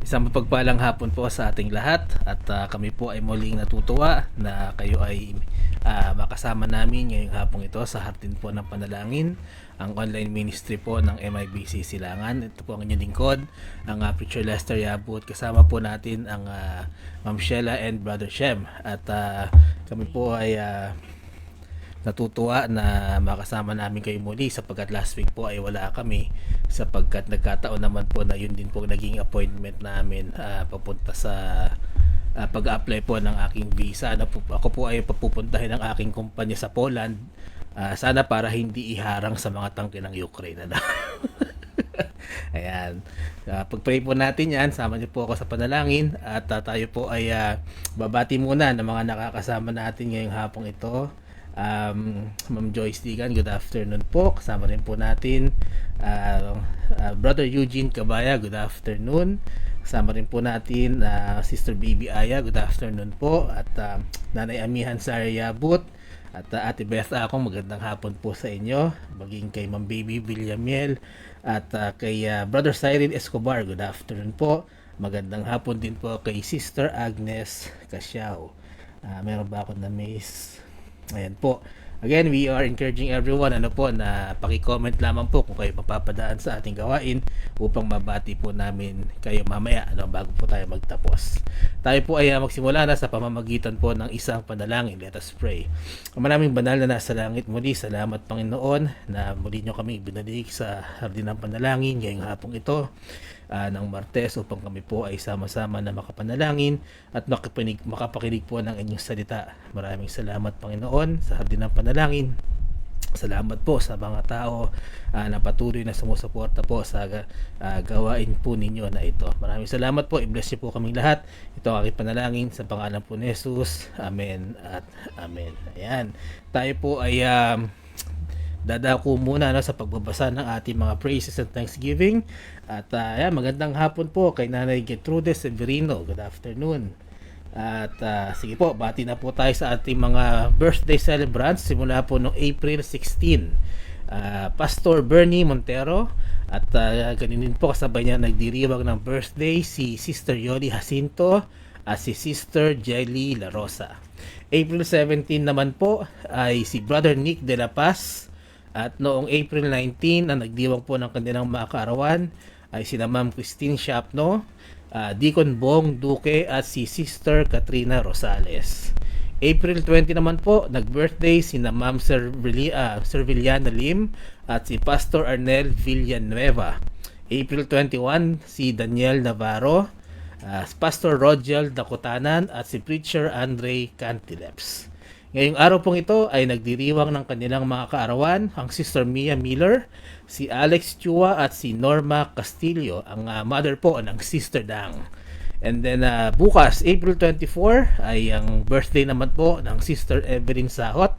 Isang mapagpalang hapon po sa ating lahat at kami po ay muling natutuwa na kayo ay makasama namin ngayong hapong ito sa Hardin po ng Panalangin, ang online ministry po ng MIBC Silangan. Ito po ang inyong lingkod, ang Preacher Lester Yabut. Kasama po natin ang Ma'am Sheila and Brother Shem. At kami po ay natutuwa na makasama namin kayo muli sapagkat last week po ay wala kami sapagkat nagkataon naman po na yun din po naging appointment namin papunta sa pag-apply po ng aking visa. Ako po ay papupuntahin ng aking kumpanya sa Poland, sana para hindi iharang sa mga tangke ng Ukraine. Ayan. Pag-pray po natin yan, sama niyo po ako sa panalangin at tayo po ay babati muna ng mga nakakasama natin ngayong hapong ito. Ma'am Joyce Digan, good afternoon po. Kasama rin po natin Brother Eugene Cabaya, good afternoon. Kasama rin po natin Sister Baby Aya, good afternoon po. At Nanay Amihan Sara Yabut at Ate Beth Akong, magandang hapon po sa inyo. Maging kay Ma'am Baby Villamiel at kay Brother Cyril Escobar, good afternoon po. Magandang hapon din po kay Sister Agnes Casiao. Meron ba ako na miss? Ayan po. Again, we are encouraging everyone na paki-comment lamang po kung kayo mapapadaan sa ating gawain upang mabati po namin kayo mamaya bago po tayo magtapos. Tayo po ay magsimula na sa pamamagitan po ng isang panalangin. Let us pray. Maraming banal na nasa langit, muli salamat Panginoon na muli nyo kami binalik sa hardin ng panalangin ngayong hapong ito ng Martes upang kami po ay sama-sama na makapanalangin at makapakinig po ng inyong salita. Maraming salamat Panginoon sa hardin ng panalangin. Salamat po sa mga tao na patuloy na sumusuporta po sa gawain po ninyo na ito. Maraming salamat po. I-bless niyo po kaming lahat. Ito ang aking panalangin sa pangalan po ni Jesus. Amen at Amen. Ayan. Tayo po ay dadako muna sa pagbabasa ng ating mga praises and thanksgiving. At magandang hapon po kay Nanay Gertrude Severino. Good afternoon. At sige po, bati na po tayo sa ating mga birthday celebrants simula po noong April 16. Pastor Bernie Montero at ganun din po kasabay niya nagdiriwang ng birthday si Sister Yoli Jacinto at si Sister Jelly La Rosa. April 17 naman po ay si Brother Nick De La Paz. At noong April 19 na nagdiwang po ng kanilang mga kaarawan ay sina Ma'am Christine Shapno, Deacon Bong Duque at si Sister Katrina Rosales. April 20 naman po nag-birthday sina Ma'am Serviliana Lim at si Pastor Arnel Villanueva. April 21 si Daniel Navarro, Pastor Rogel Dakutanan at si Preacher Andre Cantileps. Ngayong araw pong ito ay nagdiriwang ng kanilang mga kaarawan ang Sister Mia Miller, si Alex Chua at si Norma Castillo, ang mother po ng Sister Dang. And then bukas, April 24 ay ang birthday naman po ng Sister Evelyn Sahot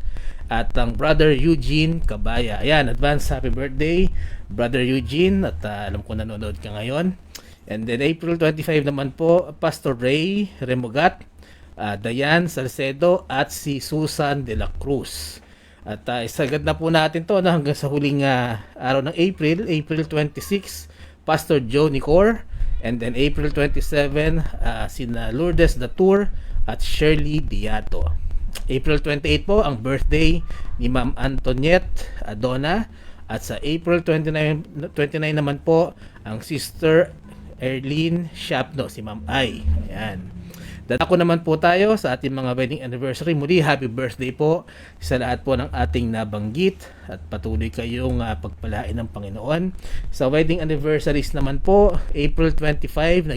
at ang Brother Eugene Cabaya. Ayan, advance happy birthday Brother Eugene at alam ko nanonood ka ngayon. And then April 25 naman po, Pastor Ray Remogat, Dayan Salcedo at si Susan de la Cruz. At isagad na po natin to hanggang sa huling araw ng April 26, Pastor Joe Nicor. And then April 27, sina Lourdes Datur at Shirley Diato. April 28 po ang birthday ni Ma'am Antoniette Adona. At sa April 29 naman po ang Sister Erlene Shapno, si Ma'am Ai. Ayan. Dadako naman po tayo sa ating mga wedding anniversary. Muli, happy birthday po sa lahat po ng ating nabanggit at patuloy kayong pagpalain ng Panginoon. Sa wedding anniversaries naman po, April 25,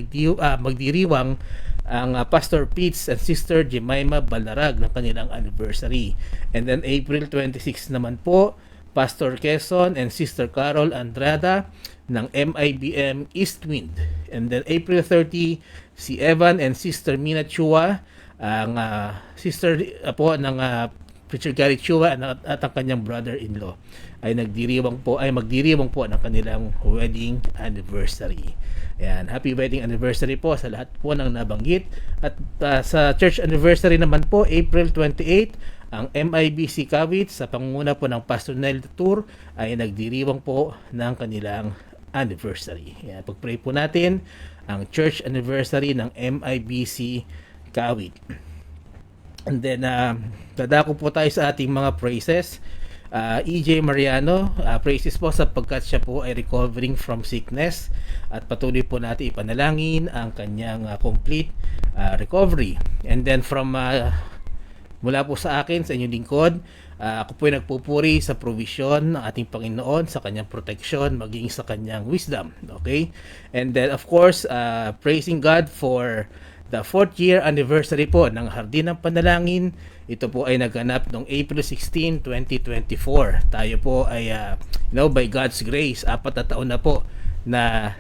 magdiriwang ang Pastor Pete's and Sister Jemima Balarag ng kanilang anniversary. And then April 26 naman po, Pastor Quezon and Sister Carol Andrada ng MIBM Eastwind. And then April 30, si Evan and Sister Mina Chua, ang sister po ng Preacher Gary Chua at ang kanyang brother-in-law ay magdiriwang po ng kanilang wedding anniversary. Ayan, happy wedding anniversary po sa lahat po ng nabanggit. At sa church anniversary naman po, April 28, ang MIBC Kawit sa pangunguna po ng Pastor Nel Tour ay nagdiriwang po ng kanilang anniversary. Ayan, pag-pray po natin ang church anniversary ng MIBC Kawit. And then, dadako po tayo sa ating mga praises. EJ Mariano, praises po sapagkat siya po ay recovering from sickness at patuloy po natin ipanalangin ang kanyang complete recovery. And then from mula po sa akin, sa inyong lingkod, ako po ay nagpupuri sa provision ng ating Panginoon, sa kanyang protection, maging sa kanyang wisdom. Okay? And then of course, praising God for the 4th year anniversary po ng Hardin ng Panalangin. Ito po ay naganap noong April 16, 2024. Tayo po ay, by God's grace, 4 na taon na po na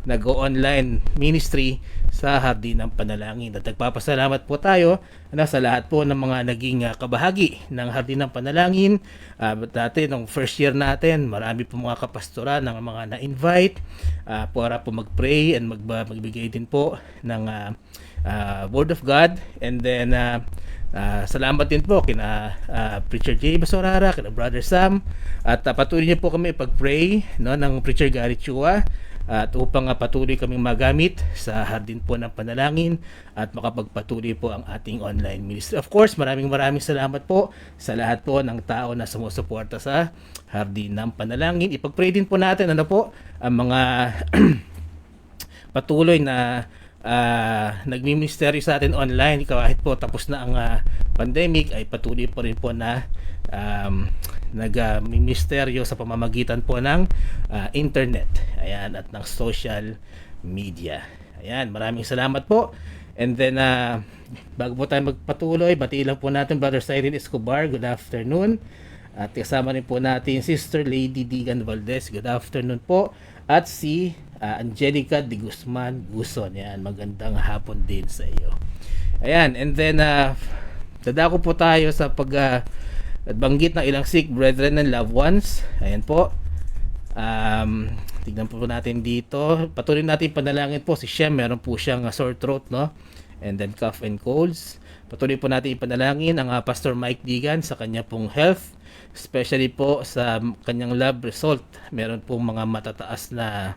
nag-go online ministry sa Hardin ng Panalangin. At nagpapasalamat po tayo sa lahat po ng mga naging kabahagi ng Hardin ng Panalangin. Dati, nung first year natin, marami po mga kapastora ng mga na-invite para po mag-pray and magbigay din po ng Word of God. And then, salamat din po kina Preacher Jay Basorara, kina Brother Sam. At patuloy niyo po kami pag-pray ng Preacher Gary Chua. At upang patuloy kaming magamit sa Hardin po ng Panalangin at makapagpatuloy po ang ating online ministry. Of course, maraming salamat po sa lahat po ng tao na sumusuporta sa Hardin ng Panalangin. Ipag-pray din po natin ang mga patuloy na nagmi-ministeryo sa atin online. Kahit po tapos na ang pandemic, ay patuloy po rin po na nag-ministeryo sa pamamagitan po ng internet, ayan, at ng social media. Ayan, maraming salamat po. And then bago po tayo magpatuloy, batiin lang po natin Brother Cyril Escobar, good afternoon. At kasama rin po natin Sister Lady Digan Valdez, good afternoon po. At si Angelica de Guzman Guson, ayan, magandang hapon din sa iyo. Ayan, and then dadako po tayo sa at banggit ng ilang sick brethren and loved ones. Ayan po. Tignan po natin dito. Patuloy natin panalangin po si Shem. Meron po siyang sore throat, no? And then cough and colds. Patuloy po natin ipanalangin ang Pastor Mike Digan sa kanya pong health. Especially po sa kanyang lab result. Meron pong mga matataas na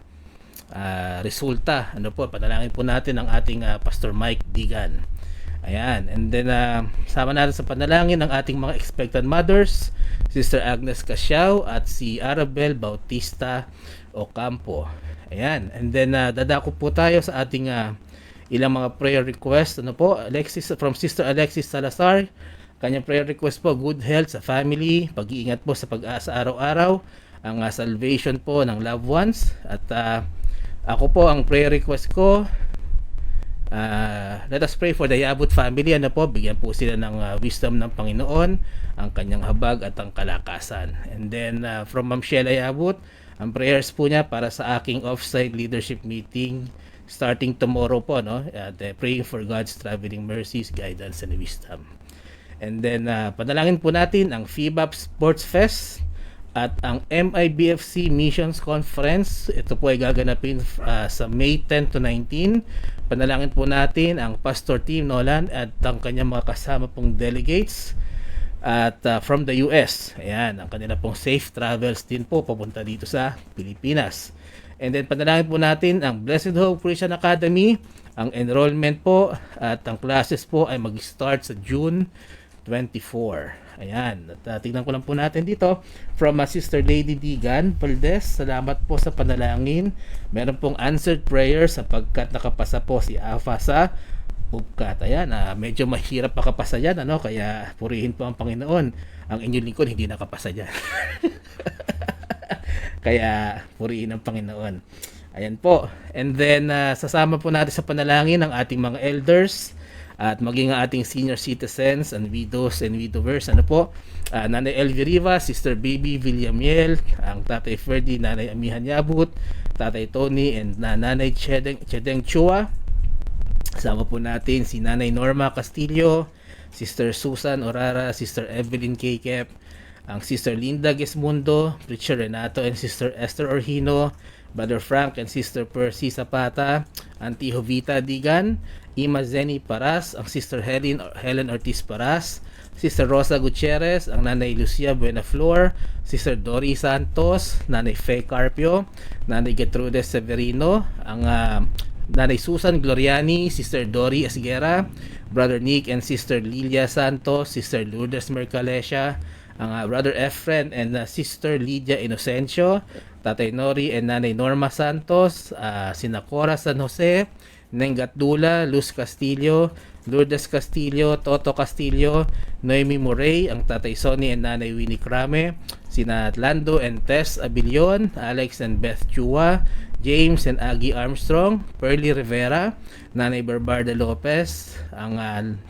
resulta. Ano po, panalangin po natin ang ating Pastor Mike Digan. Ayan, and then sama natin sa panalangin ang ating mga expectant mothers, Sister Agnes Casiao at si Arabel Bautista Ocampo. Ayan, and then dadako po tayo sa ating ilang mga prayer request. Ano po, from Sister Alexis Salazar, kanyang prayer request po, good health sa family, pag-iingat po sa pag-asa araw-araw, ang salvation po ng loved ones. At ako po, ang prayer request ko, let us pray for the Yabut family. Ano po, bigyan po sila ng wisdom ng Panginoon, ang kanyang habag at ang kalakasan. And then from Ma'am Sheila Yabut, ang prayers po niya para sa aking offsite leadership meeting starting tomorrow po, no? Praying for God's traveling mercies, guidance and wisdom. And then panalangin po natin ang FIBAP Sports Fest at ang MIBFC Missions Conference. Ito po ay gaganapin sa May 10 to 19. Panalangin po natin ang Pastor Tim Nolan at ang kanyang mga kasama pong delegates at from the US. Ayan, ang kanila pong safe travels din po papunta dito sa Pilipinas. And then panalangin po natin ang Blessed Hope Christian Academy. Ang enrollment po at ang classes po ay mag-start sa June 24. Ayan, at tignan ko lang po natin dito from Sister Lady Digan Valdez. Salamat po sa panalangin. Meron pong answered prayer sapagkat nakapasa po si Afa sa PUBCAT. Ayan, medyo mahirap makapasa yan, ano? Kaya purihin po ang Panginoon. Ang inyong lingkod hindi nakapasa dyan. Kaya purihin ang Panginoon. Ayan po. And then sasama po natin sa panalangin ang ating mga elders at maging ang ating senior citizens and widows and widowers. Ano po, Nanay Elvie Riva, Sister Baby Villamiel, ang Tatay Ferdy, Nanay Amihan Yabut, Tatay Tony, and Nanay Chedeng Chua. Kasama po natin si Nanay Norma Castillo, Sister Susan Orara, Sister Evelyn Kekep, ang Sister Linda Gesmundo, Preacher Renato and Sister Esther Orhino, Brother Frank and Sister Percy Zapata, Auntie Jovita Digan, Ima Zeni Paras, ang Sister Helen Ortiz Paras, Sister Rosa Gutierrez, ang Nanay Lucia Buenaflor, Sister Dory Santos, Nanay Faye Carpio, Nanay Gertrude Severino, ang Nanay Susan Gloriani, Sister Dory Esguera, Brother Nick and Sister Lilia Santos, Sister Lourdes Mercalesha, ang Brother Efren and Sister Lydia Inocencio, Tatay Nori and Nanay Norma Santos, sina Cora San Jose, Nengat Dula, Luz Castillo, Lourdes Castillo, Toto Castillo, Noemi Morey, ang Tatay Sonny and Nanay Winnie Crame, sina Lando and Tess Abilion, Alex and Beth Chua, James and Aggie Armstrong, Pearly Rivera, Nanay Barbarda Lopez, ang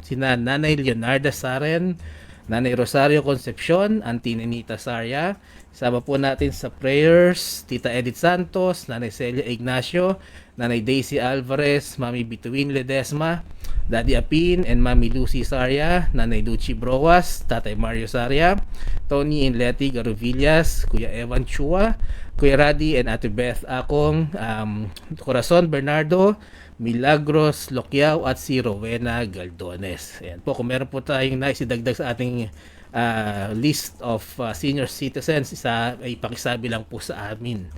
sina Nanay Leonarda Saren, Nanay Rosario Concepcion, Auntie Nenita Saria. Sama po natin sa prayers, Tita Edith Santos, Nanay Celia Ignacio, Nanay Daisy Alvarez, Mami Bituin Ledesma, Daddy Apin and Mami Lucy Saria, Nanay Duchi Broas, Tatay Mario Saria, Tony and Letty Garovillas, Kuya Evan Chua, Kuya Radi and Ate Beth Akong, Corazon Bernardo, Milagros Loquiao at si Rowena Galdones. Ayan po, kung meron po tayong naisidagdag sa ating list of senior citizens, ay pakisabi lang po sa amin.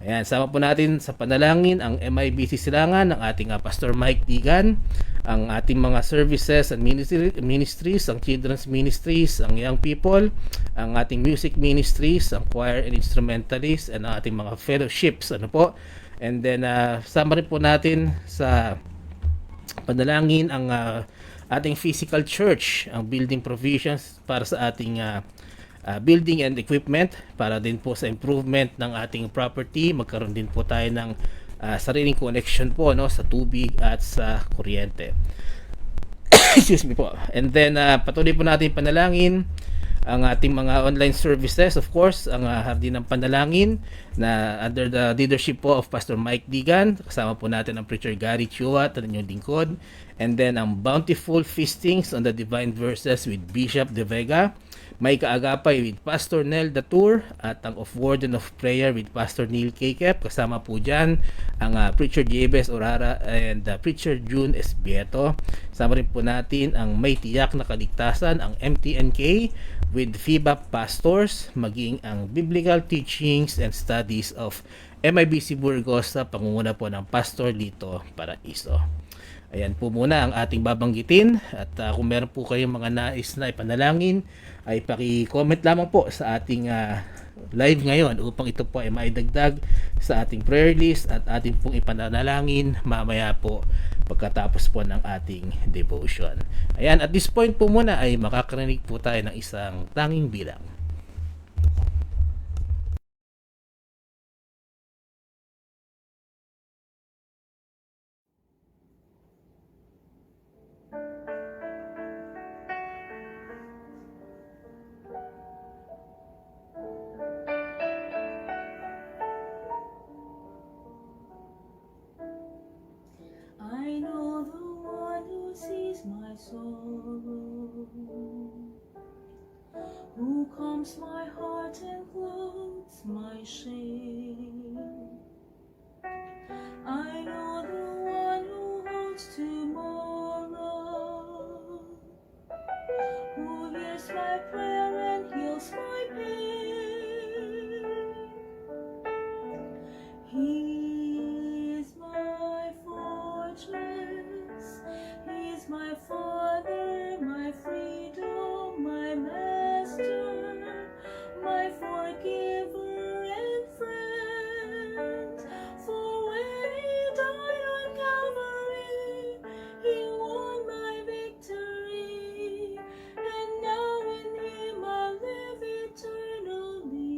Ayan, sama po natin sa panalangin ang MIBC Silangan ng ating Pastor Mike Digan, ang ating mga services and ministries, ang children's ministries, ang young people, ang ating music ministries, ang choir and instrumentalists, and ang ating mga fellowships, and then sama rin po natin sa panalangin ang ating physical church, ang building provisions para sa ating building and equipment, para din po sa improvement ng ating property. Magkaroon din po tayo ng sariling connection po sa tubig at sa kuryente. Excuse me po. And then patuloy po natin panalangin ang ating mga online services, of course, ang Hardin ng Panalangin na under the leadership po of Pastor Mike Digan. Kasama po natin ang Preacher Gary Chua at inyong lingkod. And then ang Bountiful Feastings on the Divine Verses with Bishop De Vega. May kaagapay with Pastor Nel Datur at ang Of Warden of Prayer with Pastor Neil Kekep. Kasama po dyan ang Preacher Jabez Orara and Preacher June Esbieto. Kasama rin po natin ang May Tiyak na Kaligtasan, ang MTNK with FIBA Pastors, maging ang Biblical Teachings and Studies of MIBC Burgos sa pangunguna po ng Pastor Lito Paraiso. Ayan po muna ang ating babanggitin, at kung meron po kayong mga nais na ipanalangin ay paki-comment lamang po sa ating live ngayon upang ito po ay maidagdag sa ating prayer list at ating pong ipanalangin mamaya po pagkatapos po ng ating devotion. Ayan, at this point po muna ay makakarinig po tayo ng isang tanging bilang. I know the one who sees my sorrow, who calms my heart and clothes my shame. I know the one who holds tomorrow, who hears my prayer and heals my pain. He is my fortress, He is my Father, my freedom, my Master, my forgiver and friend. For when He died on Calvary, He won my victory, and now in Him I live eternally.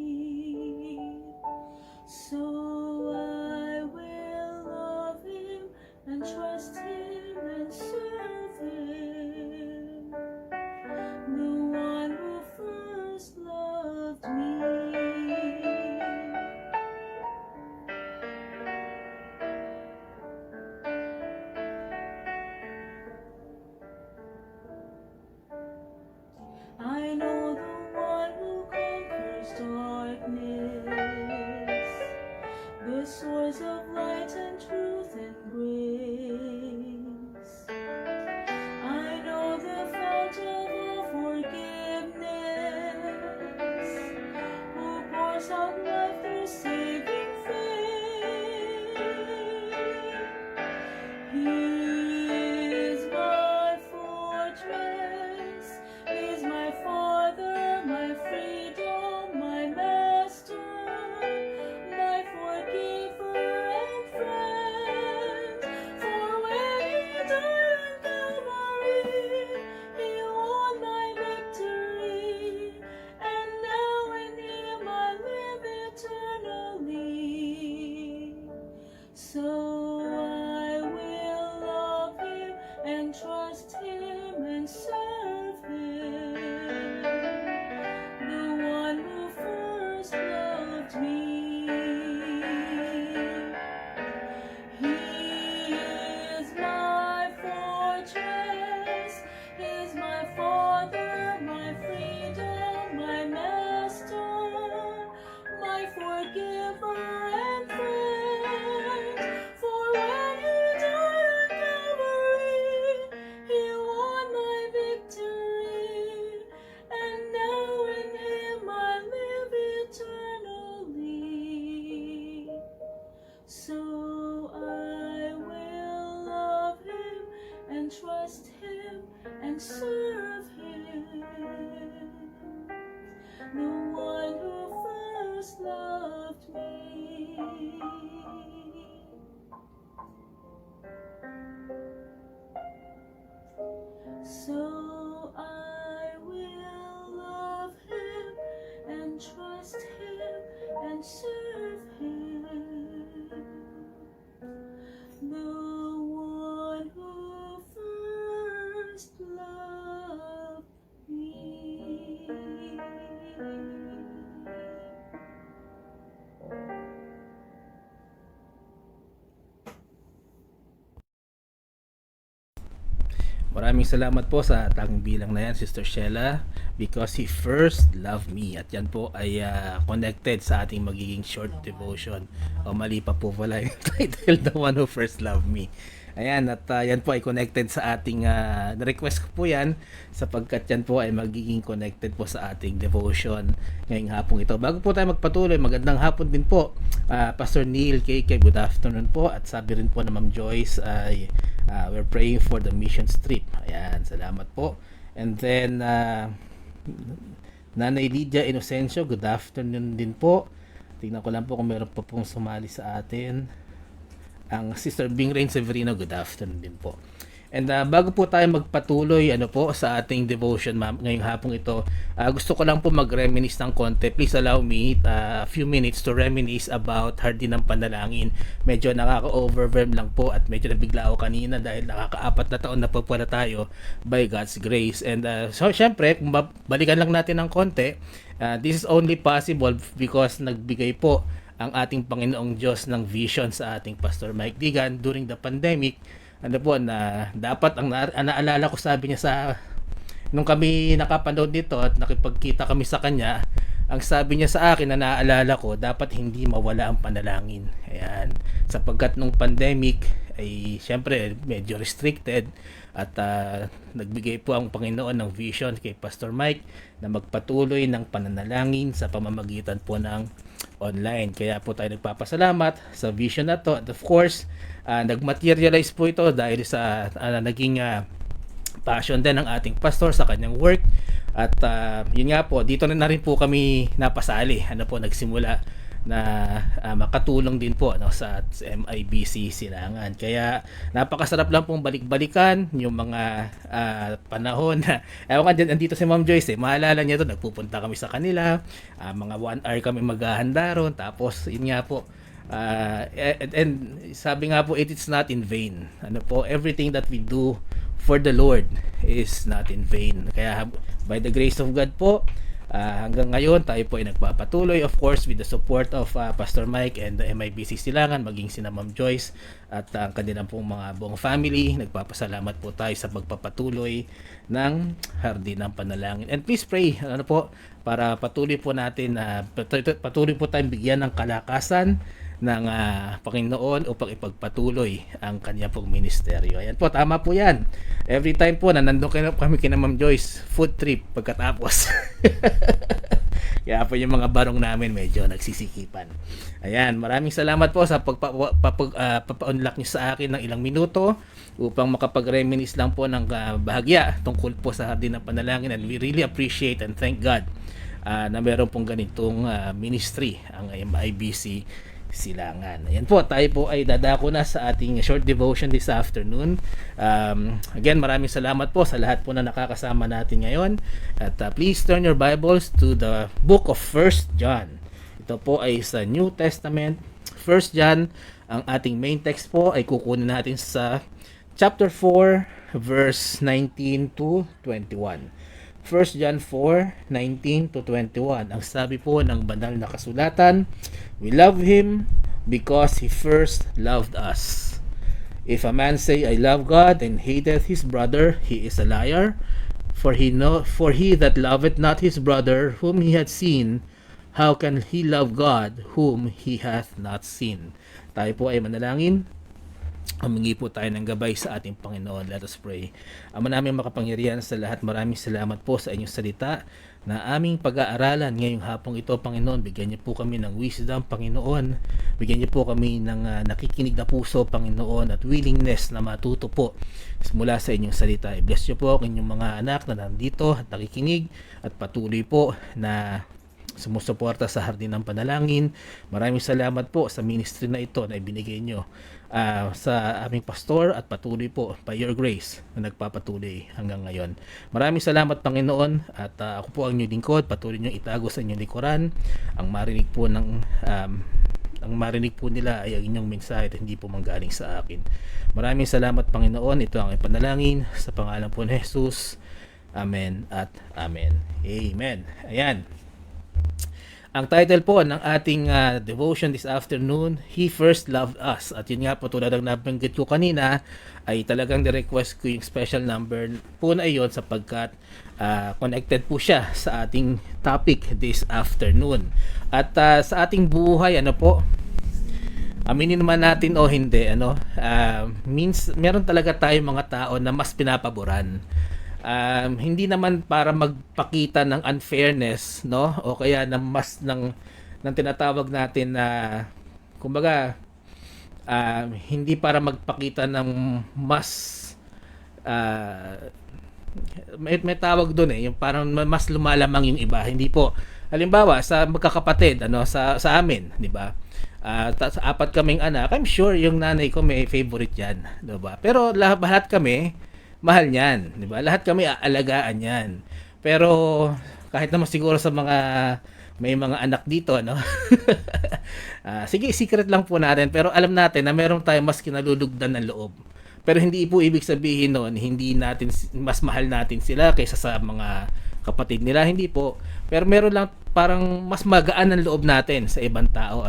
So I will love Him and trust Him and serve Him, the one who first loved me. I know the one who conquers darkness, the source of light and truth and grace. and serve Him, the one who first loved me. So I will love Him and trust Him and serve Him, the one who first loved me. Maraming salamat po sa tanging bilang na yan, Sister Sheila, because He first loved me. At yan po ay connected sa ating magiging short devotion. O mali pa po pala yung title, The One Who First Loved Me. Ayan, at yan po ay connected sa ating, request ko po yan sapagkat yan po ay magiging connected po sa ating devotion ngayong hapong ito. Bago po tayo magpatuloy, magandang hapon din po, Pastor Neil KK, good afternoon po. At sabi rin po na Ma'am Joyce ay we're praying for the mission trip. Ayan, salamat po. And then, Nanay Lydia Inocencio, good afternoon din po. Tingnan ko lang po kung meron pa pong sumali sa atin. Ang Sister Bing Rain Severino, good afternoon din po. And bago po tayo magpatuloy po sa ating devotion ngayong hapong ito, gusto ko lang po mag-reminisce ng konti. Please allow me a few minutes to reminisce about Hardin ng Panalangin. Medyo nakaka-overwhelm lang po at medyo nabigla ako kanina dahil nakaka-4 na taon na po pala tayo by God's grace. And so syempre, kung balikan lang natin ng konti, this is only possible because nagbigay po ang ating Panginoong Diyos ng vision sa ating Pastor Mike Digan during the pandemic. Ano po na dapat ang naalala ko, sabi niya sa nung kami nakapanood nito at nakipagkita kami sa kanya, ang sabi niya sa akin na naalala ko, dapat hindi mawala ang panalangin. Ayan, sapagkat nung pandemic ay syempre medyo restricted at nagbigay po ang Panginoon ng vision kay Pastor Mike na magpatuloy ng pananalangin sa pamamagitan po ng online. Kaya po tayo nagpapasalamat sa vision na to. At of course, nagmaterialize po ito dahil sa naging passion din ng ating pastor sa kanyang work. At yun nga po, dito na rin po kami napasali. Nagsimula na makatulong din po sa MIBC Silangan. Kaya napakasarap lang pong balik-balikan yung mga panahon na ewan ka, andito si Ma'am Joyce, maalala niya to, nagpupunta kami sa kanila, mga 1 hour kami maghahanda ron, tapos yun nga po, and sabi nga po, it's not in vain. Everything that we do for the Lord is not in vain. Kaya by the grace of God po, hanggang ngayon tayo po ay nagpapatuloy, of course with the support of Pastor Mike and the MIBC Silangan, maging sina Ma'am Joyce at ang kanilang pong mga buong family. Nagpapasalamat po tayo sa pagpapatuloy ng Hardin ng Panalangin. And please pray para patuloy po natin patuloy po tayong bigyan ng kalakasan ng Panginoon upang ipagpatuloy ang kanya pong ministeryo. Ayan po, tama po yan. Every time po na nandun kami kina Ma'am Joyce, food trip pagkatapos. Kaya po yung mga barong namin medyo nagsisikipan. Ayan, maraming salamat po sa pagpa-unlock niyo sa akin ng ilang minuto upang makapag-reminisce lang po ng bahagya tungkol po sa Hardin ng Panalangin. And we really appreciate and thank God na meron pong ganitong ministry ang MIBC Silangan. Ayan po, tayo po ay dadako na sa ating short devotion this afternoon. Again, maraming salamat po sa lahat po na nakakasama natin ngayon. At please turn your Bibles to the book of 1 John. Ito po ay sa New Testament. 1 John, ang ating main text po ay kukunin natin sa chapter 4, verse 19 to 21. 1 John 4:19 to 21. Ang sabi po ng banal na kasulatan, we love Him because He first loved us. If a man say, I love God and hateth his brother, he is a liar. For he that loveth not his brother whom he hath seen, how can he love God whom he hath not seen? Tayo po ay manalangin. humingi po tayo ng gabay sa ating Panginoon. Let us pray. Ama namin makapangyarihan sa lahat, maraming salamat po sa inyong salita na aming pag-aaralan ngayong hapong ito, Panginoon. Bigyan niyo po kami ng wisdom, Panginoon. Bigyan niyo po kami ng nakikinig na puso, Panginoon, at willingness na matuto po mula sa inyong salita. I-bless niyo po ang inyong mga anak na nandito at nakikinig at patuloy po na sumusuporta sa Hardin ng Panalangin. Maraming salamat po sa ministry na ito na ibinigay nyo sa aming pastor at patuloy po by your grace na nagpapatuloy hanggang ngayon. Maraming salamat, Panginoon, at ako po ang inyong lingkod. Patuloy nyo itago sa inyong likuran ang marinig po nila ay ang inyong mensahe at hindi po manggaling sa akin. Maraming salamat, Panginoon. Ito ang ipanalangin sa pangalan po ni Jesus. Amen at Amen. Amen. Ayan. Ang title po ng ating devotion this afternoon, He First Loved Us. At yun nga po, tulad ng nabanggit ko kanina, ay talagang request ko yung special number po na iyon sapagkat connected po siya sa ating topic this afternoon. At sa ating buhay, aminin naman natin o hindi, meron talaga tayong mga tao na mas pinapaboran. Hindi naman para magpakita ng unfairness, no, o kaya ng tinatawag natin na kumbaga hindi para magpakita ng mas may tawag doon yung parang mas lumalamang yung iba. Hindi po, halimbawa sa magkakapatid sa amin, di ba, sa apat kaming anak, I'm sure yung nanay ko may favorite yan, di ba, pero lahat kami mahal niyan, di ba? Lahat kami aalagaan niyan. Pero kahit naman siguro sa may mga anak dito, sige, secret lang po natin, pero alam natin na meron tayong mas kinalulugdan ng loob. Pero hindi po ibig sabihin noon hindi natin mas mahal natin sila kaysa sa mga kapatid nila, hindi po. Pero meron lang parang mas magaan ang loob natin sa ibang tao,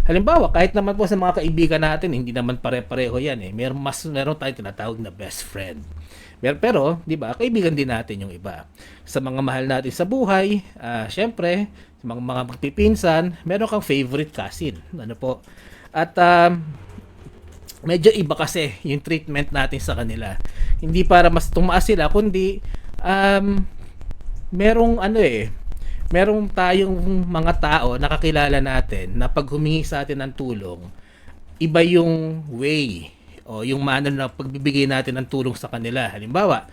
Halimbawa, kahit naman po sa mga kaibigan natin, hindi naman pare-pareho 'yan eh. Meron tayong tinatawag na best friend. Pero 'di ba, kaibigan din natin yung iba. Sa mga mahal natin sa buhay, syempre, sa mga magpipinsan, meron kang favorite cousin, po. At medyo iba kasi yung treatment natin sa kanila. Hindi para mas tumaas sila, kundi merong tayong mga tao nakakilala natin na pag humingi sa atin ng tulong, iba yung way o yung manner na pagbibigay natin ng tulong sa kanila. Halimbawa,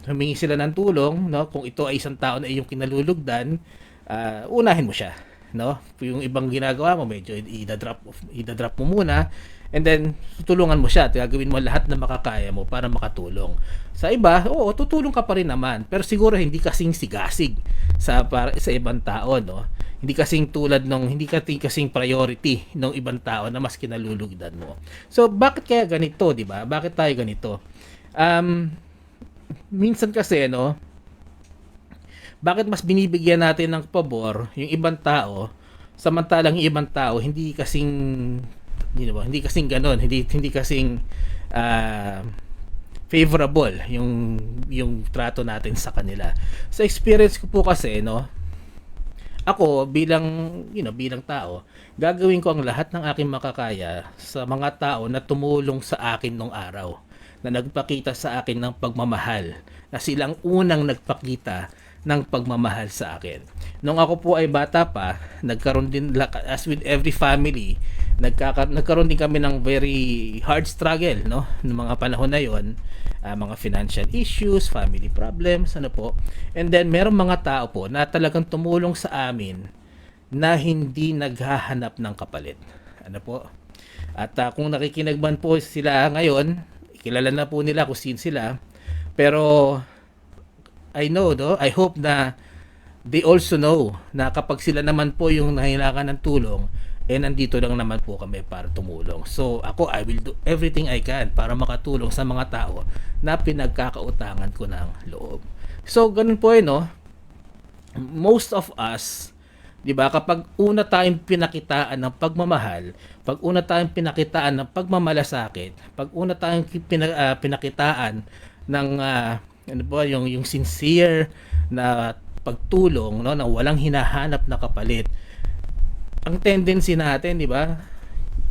humingi sila ng tulong, kung ito ay isang tao na iyong kinalulugdan, unahin mo siya, Yung ibang ginagawa mo, medyo i-drop mo muna, and then tutulungan mo siya at gagawin mo lahat na makakaya mo para makatulong. Sa iba, oo, tutulong ka pa rin naman, pero siguro hindi kasing sigasig sa ibang tao, Hindi kasing priority ng ibang tao na mas kinalulugdan mo. So bakit kaya ganito, 'di ba? Bakit tayo ganito? Minsan kasi bakit mas binibigyan natin ng pabor yung ibang tao samantalang yung ibang tao hindi kasing ganoon, hindi kasing favorable yung trato natin sa kanila. Sa experience ko po kasi, ako bilang tao, gagawin ko ang lahat ng aking makakaya sa mga tao na tumulong sa akin nung araw, na nagpakita sa akin ng pagmamahal, na silang unang nagpakita ng pagmamahal sa akin. Nung ako po ay bata pa, nagkaroon din, as with every family, nagkaroon din kami ng very hard struggle, noong mga panahon na yon, mga financial issues, family problems, and then merong mga tao po na talagang tumulong sa amin na hindi naghahanap ng kapalit, at kung nakikinig man po sila ngayon, kilala na po nila kung sino sila, pero I hope na they also know na kapag sila naman po yung nangailangan ng tulong, nandito lang naman po kami para tumulong. So ako, I will do everything I can para makatulong sa mga tao na pinagkakautangan ko ng loob. So ganun po most of us, 'di ba, kapag una tayong pinakitaan ng pagmamahal, pag una tayong pinakitaan ng pagmamalasakit, pag una tayong pinakitaan ng yung sincere na pagtulong, na walang hinahanap na kapalit, ang tendency natin, 'di ba,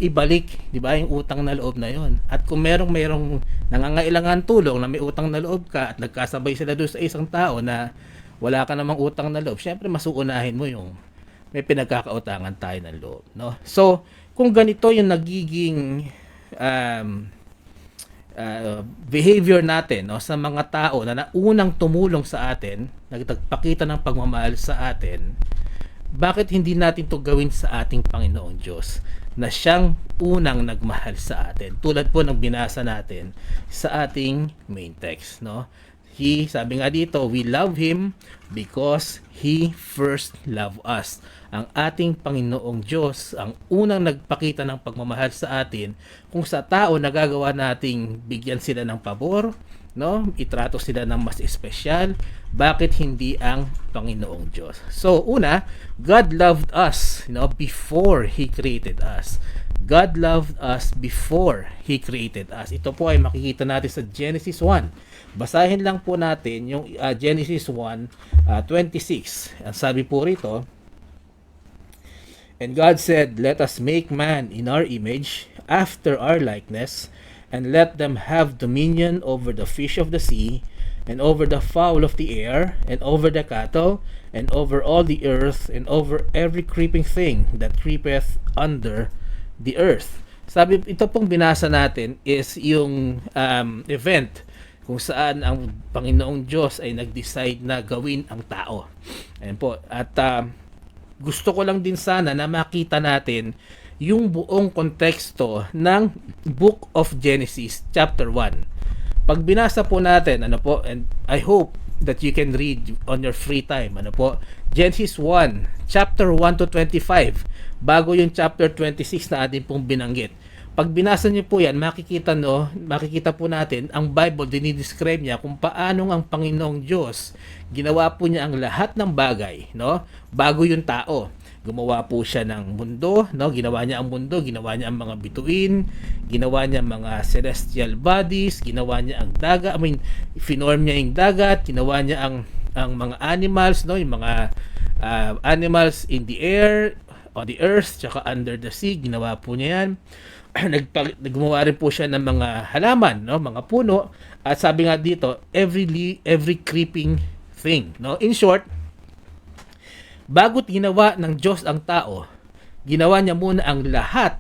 ibalik, 'di ba, yung utang na loob na 'yon. At kung merong nangangailangan tulong na may utang na loob ka at nagkasabay sila doon sa isang tao na wala ka namang utang na loob, syempre mas uunahin mo yung may pinagkakautangan tayo ng loob, no? So, kung ganito yung nagiging behavior natin, no, sa mga tao na naunang tumulong sa atin, nagpakita ng pagmamahal sa atin, bakit hindi natin to gawin sa ating Panginoong Diyos na siyang unang nagmahal sa atin, tulad po ng binasa natin sa ating main text, no? Sabi nga dito, we love Him because He first loved us. Ang ating Panginoong Diyos ang unang nagpakita ng pagmamahal sa atin. Kung sa tao nagagawa nating bigyan sila ng pabor, no? Itrato sila ng mas espesyal, bakit hindi ang Panginoong Diyos? So, una, God loved us, before He created us. God loved us before He created us. Ito po ay makikita natin sa Genesis 1. Basahin lang po natin yung Genesis 1:26. Ang sabi po rito, and God said, let us make man in our image, after our likeness, and let them have dominion over the fish of the sea, and over the fowl of the air, and over the cattle, and over all the earth, and over every creeping thing that creepeth under the earth. Sabi, ito pong binasa natin is yung event kung saan ang Panginoong Diyos ay nag-decide na gawin ang tao. Ayan po. At gusto ko lang din sana na makita natin yung buong konteksto ng Book of Genesis chapter 1. Pag binasa po natin, and I hope that you can read on your free time, Genesis 1, chapter 1 to 25, bago yung chapter 26 na atin pong binanggit. Pag binasa niyo po yan, makikita po natin, ang Bible, dinidescribe niya kung paano ang Panginoong Diyos, ginawa po niya ang lahat ng bagay, bago yung tao. Gumawa po siya ng mundo, ginawa niya ang mundo, ginawa niya ang mga bituin, ginawa niya mga celestial bodies, ginawa niya ang dagat, finorm niya yung dagat, ginawa niya ang mga animals, yung mga animals in the air, on the earth, tsaka under the sea, ginawa po niya yan. Naggumawa rin po siya ng mga halaman, mga puno, at sabi nga dito, every creeping thing, In short, bago't ginawa ng Diyos ang tao, ginawa niya muna ang lahat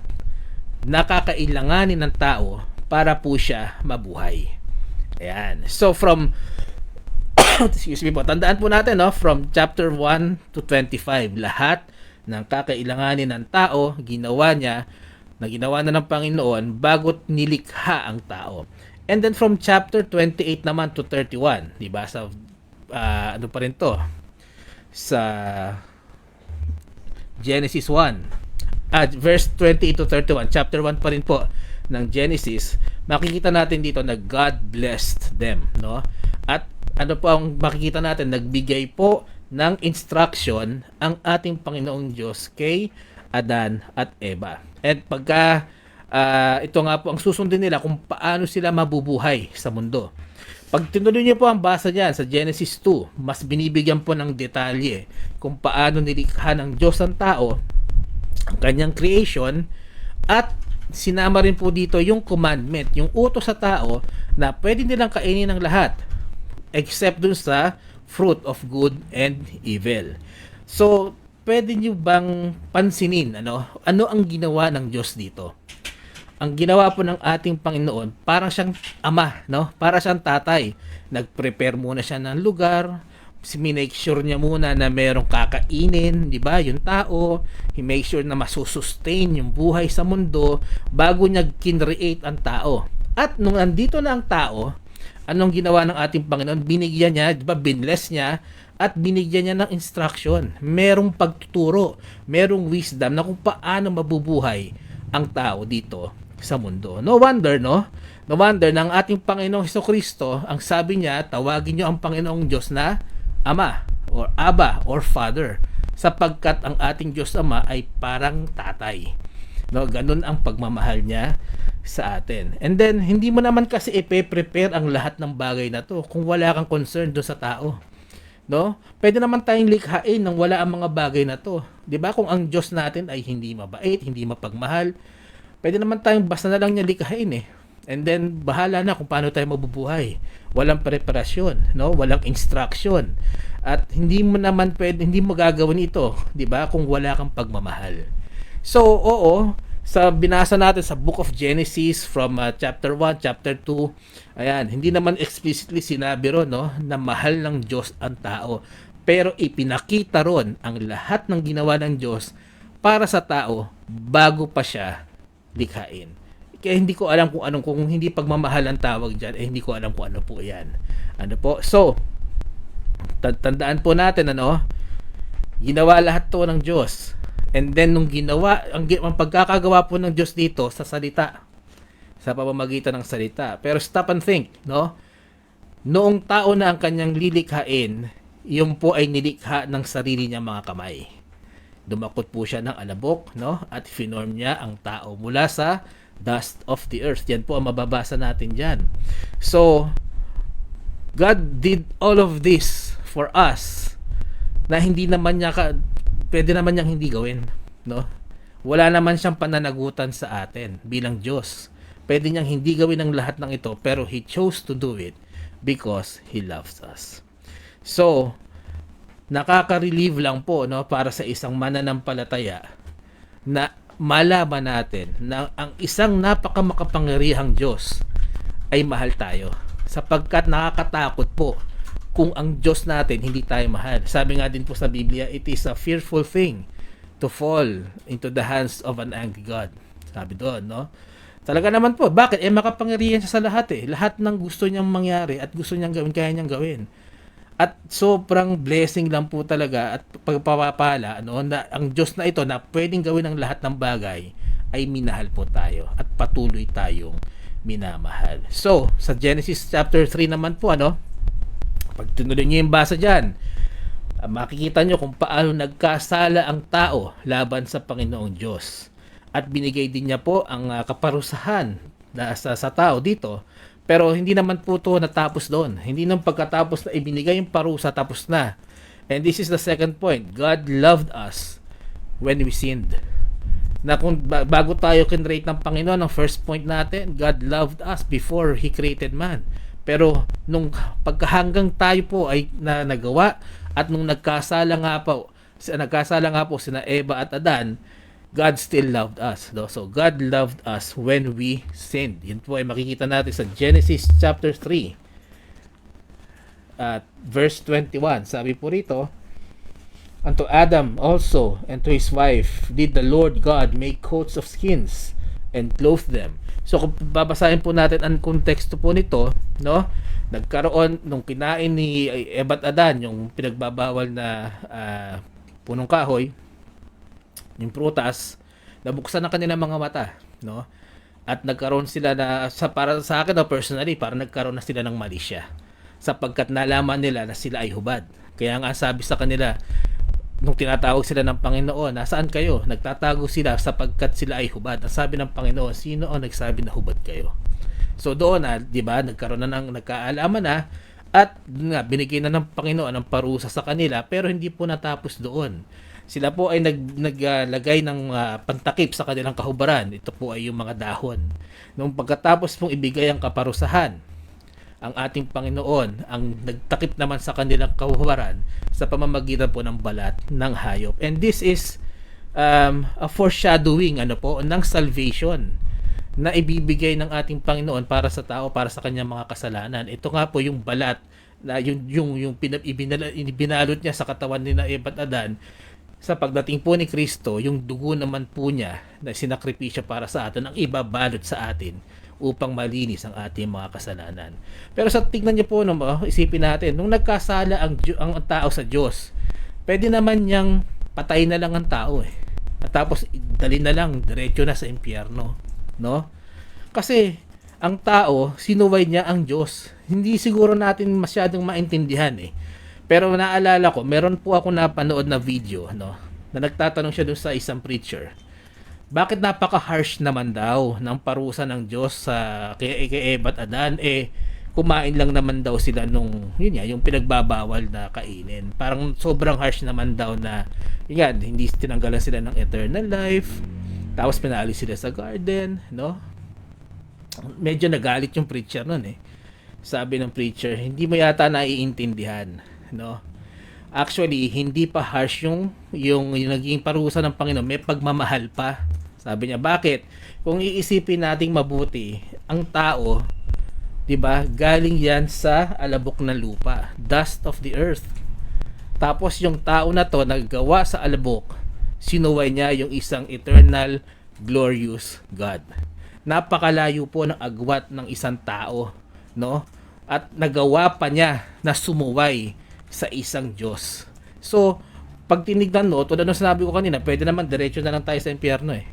na kakailanganin ng tao para po siya mabuhay. Ayan. So from excuse me po, tandaan po natin, from chapter 1 to 25, lahat ng kakailanganin ng tao ginawa niya, na ginawa na ng Panginoon bago't nilikha ang tao. And then from chapter 28 naman to 31, di ba? Sa ano pa rin to? Sa Genesis 1. Verse 28 to 31, chapter 1 pa rin po ng Genesis. Makikita natin dito na God blessed them, At ano po ang makikita natin? Nagbigay po ng instruction ang ating Panginoong Diyos kay Adan at Eva. At pagka ito nga po ang susundin nila kung paano sila mabubuhay sa mundo. Pag tinuloy niyo po ang basa diyan sa Genesis 2, mas binibigyan po ng detalye kung paano nilikha ng Diyos ang tao, ang kanyang creation, at sinama rin po dito yung commandment, yung utos sa tao na pwede nilang kainin ng lahat except dun sa fruit of good and evil. So, pwede nyo bang pansinin ano ang ginawa ng Diyos dito? Ang ginawa po ng ating Panginoon, parang siyang ama, para siyang tatay. Nag-prepare muna siya ng lugar, make sure niya muna na merong kakainin, di ba, yung tao, he make sure na masusustain yung buhay sa mundo bago niya kinreate ang tao. At nung andito na ang tao, anong ginawa ng ating Panginoon? Binigyan niya, di ba, binless niya, at binigyan niya ng instruction. Merong pagtuturo, merong wisdom na kung paano mabubuhay ang tao dito sa mundo. No wonder na ang ating Panginoong Hesukristo, ang sabi niya, tawagin niyo ang Panginoong Diyos na Ama or Aba or Father, sapagkat ang ating Diyos Ama ay parang tatay. Ganun ang pagmamahal niya sa atin. And then, hindi mo naman kasi ipe-prepare ang lahat ng bagay na to kung wala kang concern doon sa tao. Pwede naman tayong likhain nang wala ang mga bagay na to. 'Di ba? Kung ang Diyos natin ay hindi mabait, hindi mapagmahal, Pwede naman tayong basta na lang niya likhain eh. And then bahala na kung paano tayo mabubuhay. Walang preparasyon, no? Walang instruction. At hindi mo naman pwede, hindi mo gagawin ito, 'di ba? Kung wala kang pagmamahal. So, oo, sa binasa natin sa Book of Genesis from chapter 1, chapter 2, ayan, hindi naman explicitly sinabi ron, no, na mahal ng Diyos ang tao. Pero ipinakita ron ang lahat ng ginawa ng Diyos para sa tao bago pa siya likhain. Kaya hindi ko alam kung hindi pagmamahal ang tawag diyan, hindi ko alam kung ano po 'yan. Ano po? So, tandaan po natin ginawa lahat 'to ng Diyos. And then nung ginawa, ang pagkakagawa po ng Diyos dito sa salita, sa pamamagitan ng salita. Pero stop and think, no? Noong tao na ang kanyang lilikhain, yun po ay nilikha ng sarili niyang mga kamay. Dumakot po siya ng alabok, no? At finorm niya ang tao mula sa dust of the earth. Yan po ang mababasa natin dyan. So, God did all of this for us na hindi naman niya pwede naman niyang hindi gawin, no? Wala naman siyang pananagutan sa atin bilang Diyos. Pwede niyang hindi gawin ang lahat ng ito, pero He chose to do it because He loves us. So, nakaka-relieve lang po, no, para sa isang mananampalataya na malaman natin na ang isang napakamakapangyarihang Diyos ay mahal tayo. Sapagkat nakakatakot po kung ang Diyos natin hindi tayo mahal. Sabi nga din po sa Biblia, it is a fearful thing to fall into the hands of an angry God. Sabi doon, no? Talaga naman po, bakit? Makapangyarihan siya sa lahat eh. Lahat ng gusto niyang mangyari at gusto niyang gawin, kaya niyang gawin. At sobrang blessing lang po talaga at pagpapala, na ang Diyos na ito na pwedeng gawin ang lahat ng bagay ay minahal po tayo at patuloy tayong minamahal. So, sa Genesis chapter 3 naman po, pag tinuloy niyo yung basa dyan, makikita nyo kung paano nagkasala ang tao laban sa Panginoong Diyos. At binigay din niya po ang kaparusahan sa tao dito. Pero hindi naman po ito natapos doon. Hindi nang pagkatapos na ibinigay yung parusa, tapos na. And this is the second point. God loved us when we sinned. Na kung bago tayo kinrate ng Panginoon, ang first point natin, God loved us before He created man. Pero nung pagkahanggang tayo po ay nagawa at nung nagkasala nga po sina Eva at Adan, God still loved us. So God loved us when we sinned. Yun po ay makikita natin sa Genesis chapter 3 at verse 21. Sabi po rito, unto Adam also and to his wife did the Lord God make coats of skins and clothe them. So kung babasahin po natin ang konteksto po nito, no? Nagkaroon nung kinain ni Eva at Adan yung pinagbabawal na punong kahoy, yung prutas, nabuksan ang kanilang mga mata, no? At nagkaroon sila para sa akin personally, para nagkaroon na sila ng malisya sapagkat nalaman nila na sila ay hubad. Kaya nga sabi sa kanila, nung tinatawag sila ng Panginoon, nasaan kayo? Nagtatago sila sapagkat sila ay hubad. Ang sabi ng Panginoon, sino ang nagsabi na hubad kayo? So doon di ba, nagkaroon na ng nagkaalaman na at binigyan na ng Panginoon ang parusa sa kanila, pero hindi po natapos doon. Sila po ay naglagay ng pantakip sa kanilang kahubaran. Ito po ay yung mga dahon. Nung pagkatapos pong ibigay ang kaparusahan, ang ating Panginoon ang nagtakip naman sa kanilang kahubaran sa pamamagitan po ng balat ng hayop. And this is a foreshadowing ng salvation na ibibigay ng ating Panginoon para sa tao, para sa kanyang mga kasalanan. Ito nga po yung balat na yung binalot niya sa katawan ni Eva at Adan. Sa pagdating po ni Kristo, yung dugo naman po niya na sinakripisyo para sa atin ang ibabalot sa atin upang malinis ang ating mga kasalanan. Pero sa tignan niyo po, isipin natin, nung nagkasala ang tao sa Diyos, pwede naman niyang patay na lang ang tao at tapos dali na lang diretso na sa impyerno, no? Kasi ang tao, sinuway niya ang Diyos. Hindi siguro natin masyadong maintindihan Pero naalala ko, meron po ako napanood na video, na nagtatanong siya doon sa isang preacher. Bakit napaka-harsh naman daw ng parusa ng Diyos sa kay Eva at Adan? Kumain lang naman daw sila yung pinagbabawal na kainin. Parang sobrang harsh naman daw na, hindi tinanggalan sila ng eternal life, Tapos pinaalis sila sa garden, no? Medyo nagalit yung preacher nun eh. Sabi ng preacher, hindi mo yata naiintindihan, no? Actually, hindi pa harsh yung naging parusa ng Panginoon, may pagmamahal pa. Sabi niya, bakit? Kung iisipin nating mabuti, ang tao, 'di ba? Galing 'yan sa alabok ng lupa, dust of the earth. Tapos yung tao na 'to naggawa sa alabok, sinuway niya yung isang eternal glorious God. Napakalayo po ng agwat ng isang tao, no? At nagawa pa niya na sumuway sa isang Diyos. So, pag tinignan mo, tulad ng sinabi ko kanina, pwede naman diretso na lang tayo sa impyerno eh.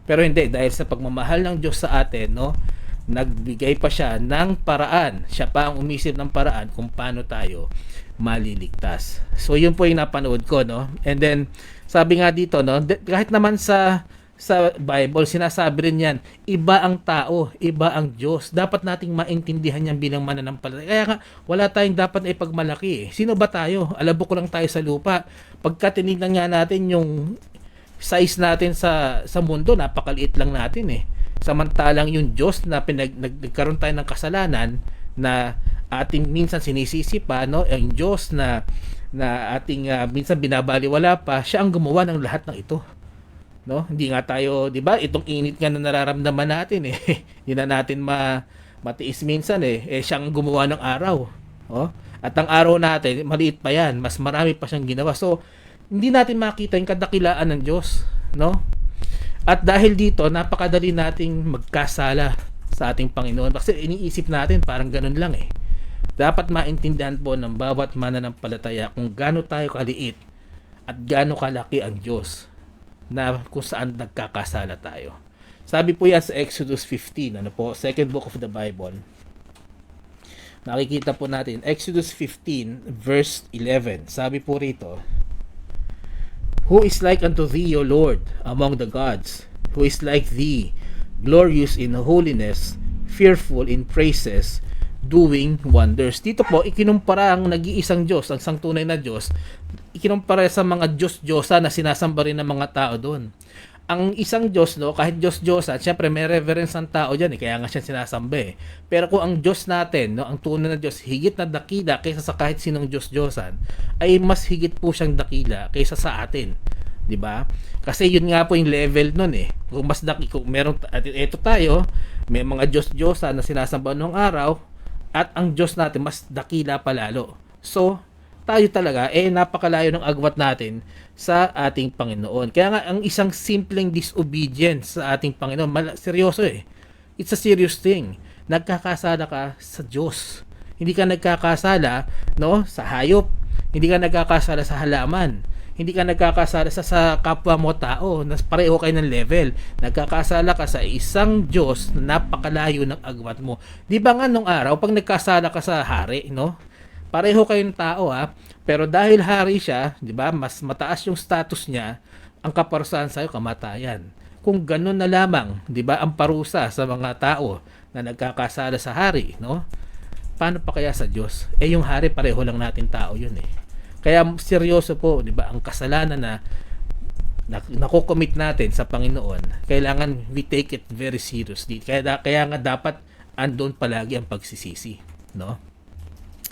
Pero hindi, dahil sa pagmamahal ng Diyos sa atin, no, nagbigay pa siya ng paraan. Siya pa ang umisip ng paraan kung paano tayo maliligtas. So, yun po yung napanood ko, no. And then, sabi nga dito, no, kahit naman sa Bible, sinasabi rin yan, iba ang tao, iba ang Diyos. Dapat nating maintindihan yan bilang mananampalataya. Kaya nga, wala tayong dapat na ipagmalaki. Sino ba tayo? Alabok lang tayo sa lupa. Pagka tinignan nga natin yung size natin sa mundo, napakaliit lang natin eh. Samantalang yung Diyos na nagkaroon tayo ng kasalanan na ating minsan sinisisi pa, no? Yung Diyos na ating minsan binabaliwala pa, siya ang gumawa ng lahat ng ito. No, hindi nga tayo, 'di ba? Itong init nga na nararamdaman natin eh. Hindi na natin matiis minsan eh. Siyang gumawa ng araw. Oh, at ang araw natin, maliit pa 'yan, mas marami pa siyang ginawa. So, hindi natin makita yung kadakilaan ng Diyos, no? At dahil dito, napakadali nating magkasala sa ating Panginoon. Kasi iniisip natin parang ganun lang eh. Dapat maintindihan po ng bawat mananampalataya kung gaano tayo kaliit at gaano kalaki ang Diyos na kung saan nagkakasala tayo. Sabi po yan sa Exodus 15, ano po, second book of the Bible. Nakikita po natin, Exodus 15 verse 11. Sabi po rito, Who is like unto thee, O Lord, among the gods? Who is like thee, glorious in holiness, fearful in praises, doing wonders. Dito po, ikinumpara ang nag-iisang Diyos, ang sangtunay na Diyos, ikinumpara sa mga Diyos-Diyosa na sinasamba rin ng mga tao doon. Ang isang Diyos, no, kahit Diyos-Diyosa, syempre may reverence ang tao dyan, kaya nga siya sinasamba eh. Pero kung ang Diyos natin, no, ang tunay na Diyos, higit na dakila kaysa sa kahit sinong Diyos-Diyosan, ay mas higit po siyang dakila kaysa sa atin. 'Di ba? Kasi yun nga po yung level nun eh. Kung mas kung meron ito tayo, may mga Diyos-Diyosa na sinasamba noong araw, at ang Diyos natin mas dakila palalo. So, tayo talaga napakalayo ng agwat natin sa ating Panginoon. Kaya nga ang isang simpleng disobedience sa ating Panginoon, seryoso eh. It's a serious thing. Nagkakasala ka sa Diyos. Hindi ka nagkakasala, no, sa hayop. Hindi ka nagkakasala sa halaman. Hindi ka nagkakasala sa kapwa mo tao, na pareho kayo ng level. Nagkakasala ka sa isang Diyos na napakalayo ng agwat mo. Di ba nga nung araw, pag nagkasala ka sa hari, no? Pareho kayong tao pero dahil hari siya, di ba, mas mataas yung status niya, ang kaparusahan sa'yo, kamatayan. Kung ganun na lamang, di ba, ang parusa sa mga tao na nagkakasala sa hari, no? Paano pa kaya sa Diyos? Yung hari, pareho lang natin tao yun eh. Kaya seryoso po, 'di ba, ang kasalanan na nakocommit natin sa Panginoon, kailangan we take it very seriously. Kaya nga dapat andon palagi ang pagsisisi, no?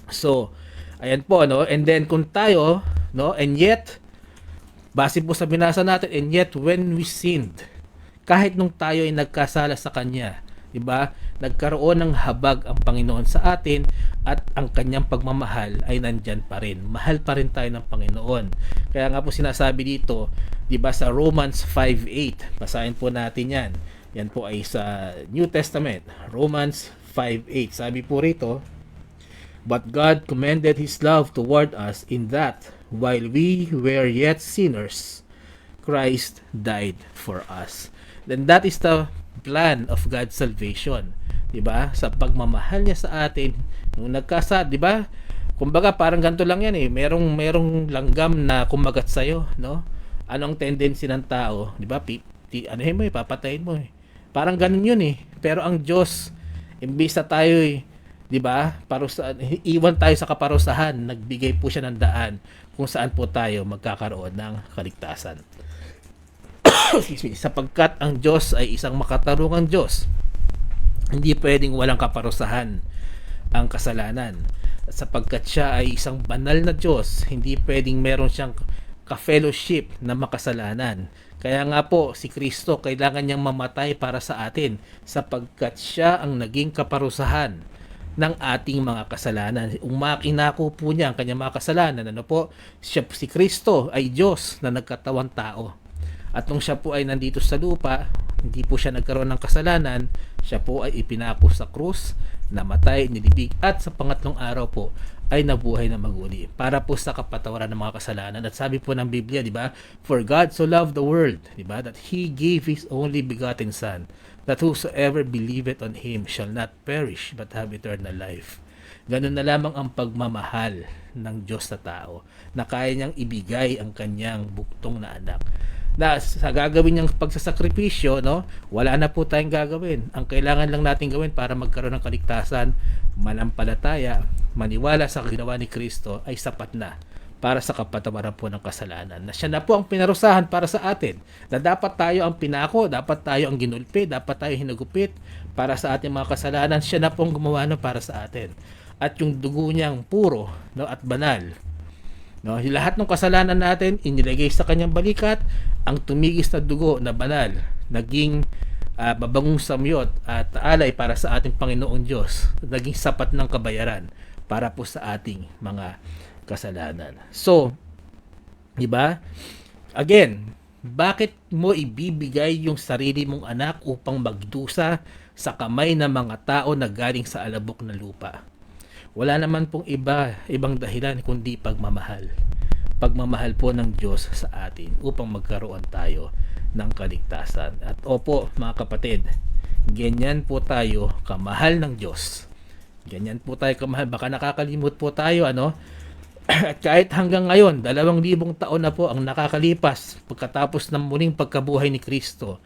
So, ayan po, no? And then kung tayo, no, and yet base po sa binasa natin, and yet when we sinned, kahit nung tayo ay nagkasala sa Kanya, 'di ba? Nagkaroon ng habag ang Panginoon sa atin at ang kanyang pagmamahal ay nandyan pa rin. Mahal pa rin tayo ng Panginoon. Kaya nga po sinasabi dito, 'di ba, sa Romans 5:8. Basahin po natin 'yan. Yan po ay sa New Testament, Romans 5:8. Sabi po rito, But God commended His love toward us in that while we were yet sinners, Christ died for us. Then that is the plan of God's salvation, 'di ba? Sa pagmamahal niya sa atin nung nagkasa, 'di ba? Kumbaga parang ganito lang 'yan eh. Merong langgam na kumagat sa iyo, no? Anong tendency ng tao, 'di ba? Ano mo, papatayin mo eh. Parang ganun 'yun eh. Pero ang Diyos, imbis na tayo 'di ba? Iwan tayo sa kaparusahan, nagbigay po siya ng daan kung saan po tayo magkakaroon ng kaligtasan. excuse me, sapagkat ang Diyos ay isang makatarungang Diyos. Hindi pwedeng walang kaparusahan ang kasalanan. Sapagkat siya ay isang banal na Diyos, hindi pwedeng meron siyang ka-fellowship na makasalanan. Kaya nga po, si Kristo kailangan niyang mamatay para sa atin sapagkat siya ang naging kaparusahan ng ating mga kasalanan. Umakinako po niya ang kanyang mga kasalanan. Ano po? Siya, si Kristo ay Diyos na nagkatawang tao. At nung siya po ay nandito sa lupa, hindi po siya nagkaroon ng kasalanan, siya po ay ipinako sa krus, namatay, nilibig, at sa pangatlong araw po ay nabuhay na maguli para po sa kapatawaran ng mga kasalanan. At sabi po ng Biblia, di ba? For God so loved the world, di ba? That He gave His only begotten Son, that whosoever believeth on Him shall not perish but have eternal life. Ganun na lamang ang pagmamahal ng Diyos sa tao, na kaya niyang ibigay ang kanyang buktong na anak. Na sa gagawin niyang pagsasakripisyo, no, wala na po tayong gagawin. Ang kailangan lang natin gawin para magkaroon ng kaligtasan, manampalataya, maniwala sa ginawa ni Kristo ay sapat na para sa kapatawaran po ng kasalanan. Na siya na po ang pinarusahan para sa atin. Na dapat tayo ang pinako, dapat tayo ang ginulpi, dapat tayo hinagupit para sa ating mga kasalanan. Siya na po ang gumawa no para sa atin. At yung dugo niyang puro, no, at banal, no, lahat ng kasalanan natin inilagay sa kanyang balikat. Ang tumigis na dugo na banal naging babangong samyot at alay para sa ating Panginoong Diyos, naging sapat ng kabayaran para po sa ating mga kasalanan. So, di ba? Again, bakit mo ibibigay yung sarili mong anak upang magdusa sa kamay ng mga tao na galing sa alabok na lupa? Wala naman pong ibang dahilan kundi pagmamahal. Pagmamahal po ng Diyos sa atin upang magkaroon tayo ng kaligtasan. At opo, mga kapatid, ganyan po tayo kamahal ng Diyos. Ganyan po tayo kamahal. Baka nakakalimot po tayo, ano? At kahit hanggang ngayon, 2,000 taon na po ang nakakalipas pagkatapos ng muling pagkabuhay ni Kristo,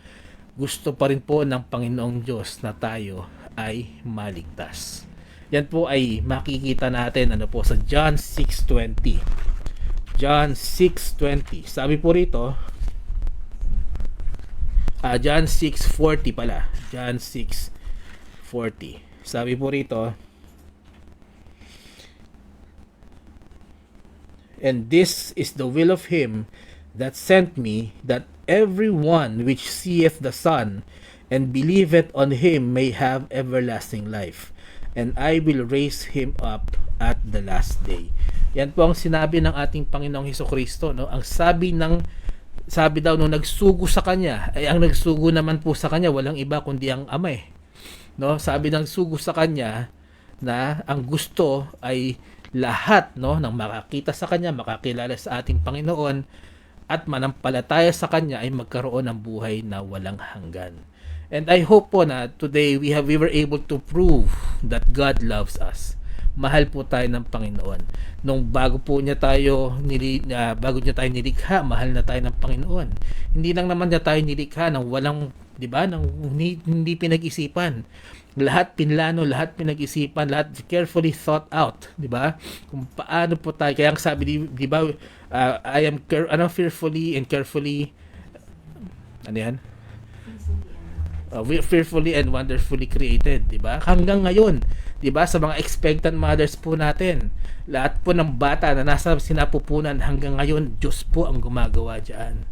gusto pa rin po ng Panginoong Diyos na tayo ay maligtas. Yan po ay makikita natin ano po sa John 6:20. John 6:20. Sabi po rito, John 6:40 pala. John 6:40. Sabi po rito, and this is the will of him that sent me, that every one which seeth the Son and believeth on him may have everlasting life, and I will raise him up at the last day. Yan po ang sinabi ng ating Panginoong Hesukristo, no? Ang sabi daw nung nagsugo sa kanya, ay ang nagsugo naman po sa kanya walang iba kundi ang Ama, no? Sabi ng sugo sa kanya na ang gusto ay lahat, no, nang makakita sa kanya, makakilala sa ating Panginoon at manampalataya sa kanya ay magkaroon ng buhay na walang hanggan. And I hope po na today we were able to prove that God loves us. Mahal po tayo ng Panginoon. Nung bago niya tayo nilikha, mahal na tayo ng Panginoon. Hindi lang naman niya tayo nilikha ng walang, 'di ba, ng hindi pinag-isipan. Lahat pinlano, lahat pinag-isipan, lahat carefully thought out, 'di ba? Kung paano po tayo, kaya ang sabi, 'di ba, I am fearfully and carefully, ano yan? Fearfully and wonderfully created, 'di ba? Hanggang ngayon, 'di ba, sa mga expectant mothers po natin, lahat po ng bata na nasa sinapupunan hanggang ngayon, Diyos po ang gumagawa diyan.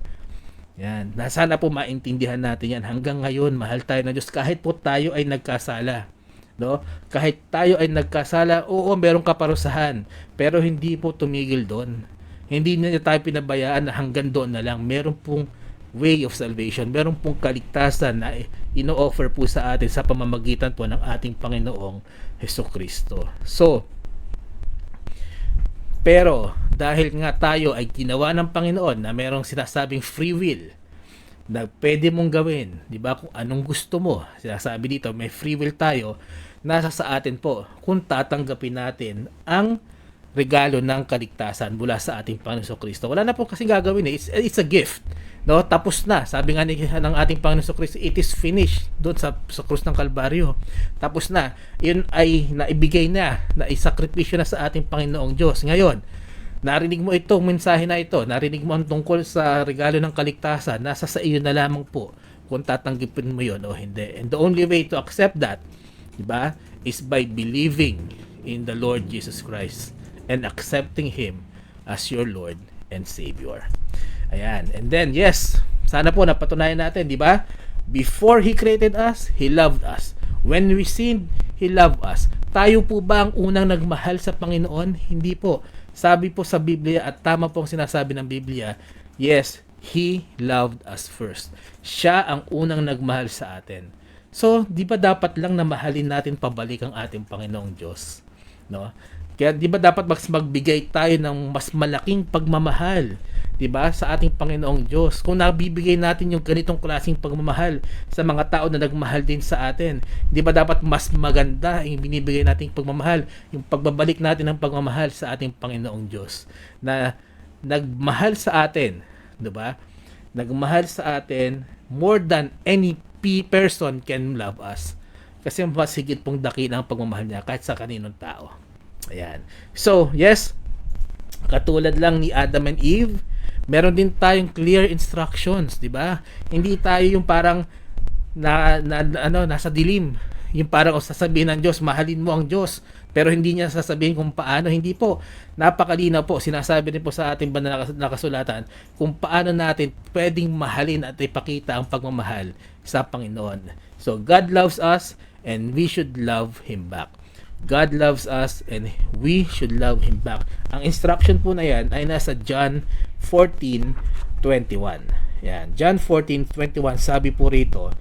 Yan, sana po maintindihan natin yan. Hanggang ngayon, mahal tayo ng Diyos kahit po tayo ay nagkasala, no? Kahit tayo ay nagkasala, oo, merong kaparusahan, pero hindi po tumigil doon. Hindi niya tayo pinabayaan na hanggang doon na lang. Meron pong way of salvation, meron pong kaligtasan na ino-offer po sa atin sa pamamagitan po ng ating Panginoong Hesukristo. So, pero dahil nga tayo ay ginawa ng Panginoon na merong sinasabing free will na pwede mong gawin, 'di ba, kung anong gusto mo. Sinasabi dito, may free will tayo, nasa sa atin po kung tatanggapin natin ang regalo ng kaligtasan mula sa ating Panginoon Kristo. Wala na po kasi gagawin, it's a gift. No, tapos na. Sabi nga ng ating Panginoon Kristo, it is finished doon sa krus ng Kalbaryo. Tapos na. Yun ay naibigay na isakripisyo na sa ating Panginoong Diyos. Ngayon, narinig mo itong mensahe na ito, narinig mo ang tungkol sa regalo ng kaligtasan, nasa sa iyo na lamang po kung tatanggapin mo yon o hindi. And the only way to accept that, di ba, is by believing in the Lord Jesus Christ and accepting Him as your Lord and Savior. Ayan. And then, yes, sana po napatunayan natin, di ba? Before He created us, He loved us. When we sinned, He loved us. Tayo po ba ang unang nagmahal sa Panginoon? Hindi po. Sabi po sa Biblia, at tama po ang sinasabi ng Biblia, yes, He loved us first. Siya ang unang nagmahal sa atin. So, di ba dapat lang na mahalin natin pabalik ang ating Panginoong Diyos? No? Kaya di ba dapat magbigay tayo ng mas malaking pagmamahal, di ba, sa ating Panginoong Diyos? Kung nabibigay natin yung ganitong klaseng pagmamahal sa mga tao na nagmahal din sa atin, di ba dapat mas maganda yung binibigay nating pagmamahal, yung pagbabalik natin ng pagmamahal sa ating Panginoong Diyos na nagmahal sa atin, di ba? Nagmahal sa atin more than any person can love us. Kasi mas higit pong dakila ang pagmamahal niya kahit sa kaninong tao. Ayan. So, yes, katulad lang ni Adam and Eve, meron din tayong clear instructions, di ba? Hindi tayo yung parang nasa dilim. Yung parang sasabihin ng Diyos, mahalin mo ang Diyos, pero hindi niya sasabihin kung paano. Hindi po. Napakalinaw po. Sinasabi rin po sa ating banal na kasulatan kung paano natin pwedeng mahalin at ipakita ang pagmamahal sa Panginoon. So, God loves us and we should love Him back. God loves us and we should love Him back. Ang instruction po na yan ay nasa John 14:21. Yan. John 14:21, sabi po rito,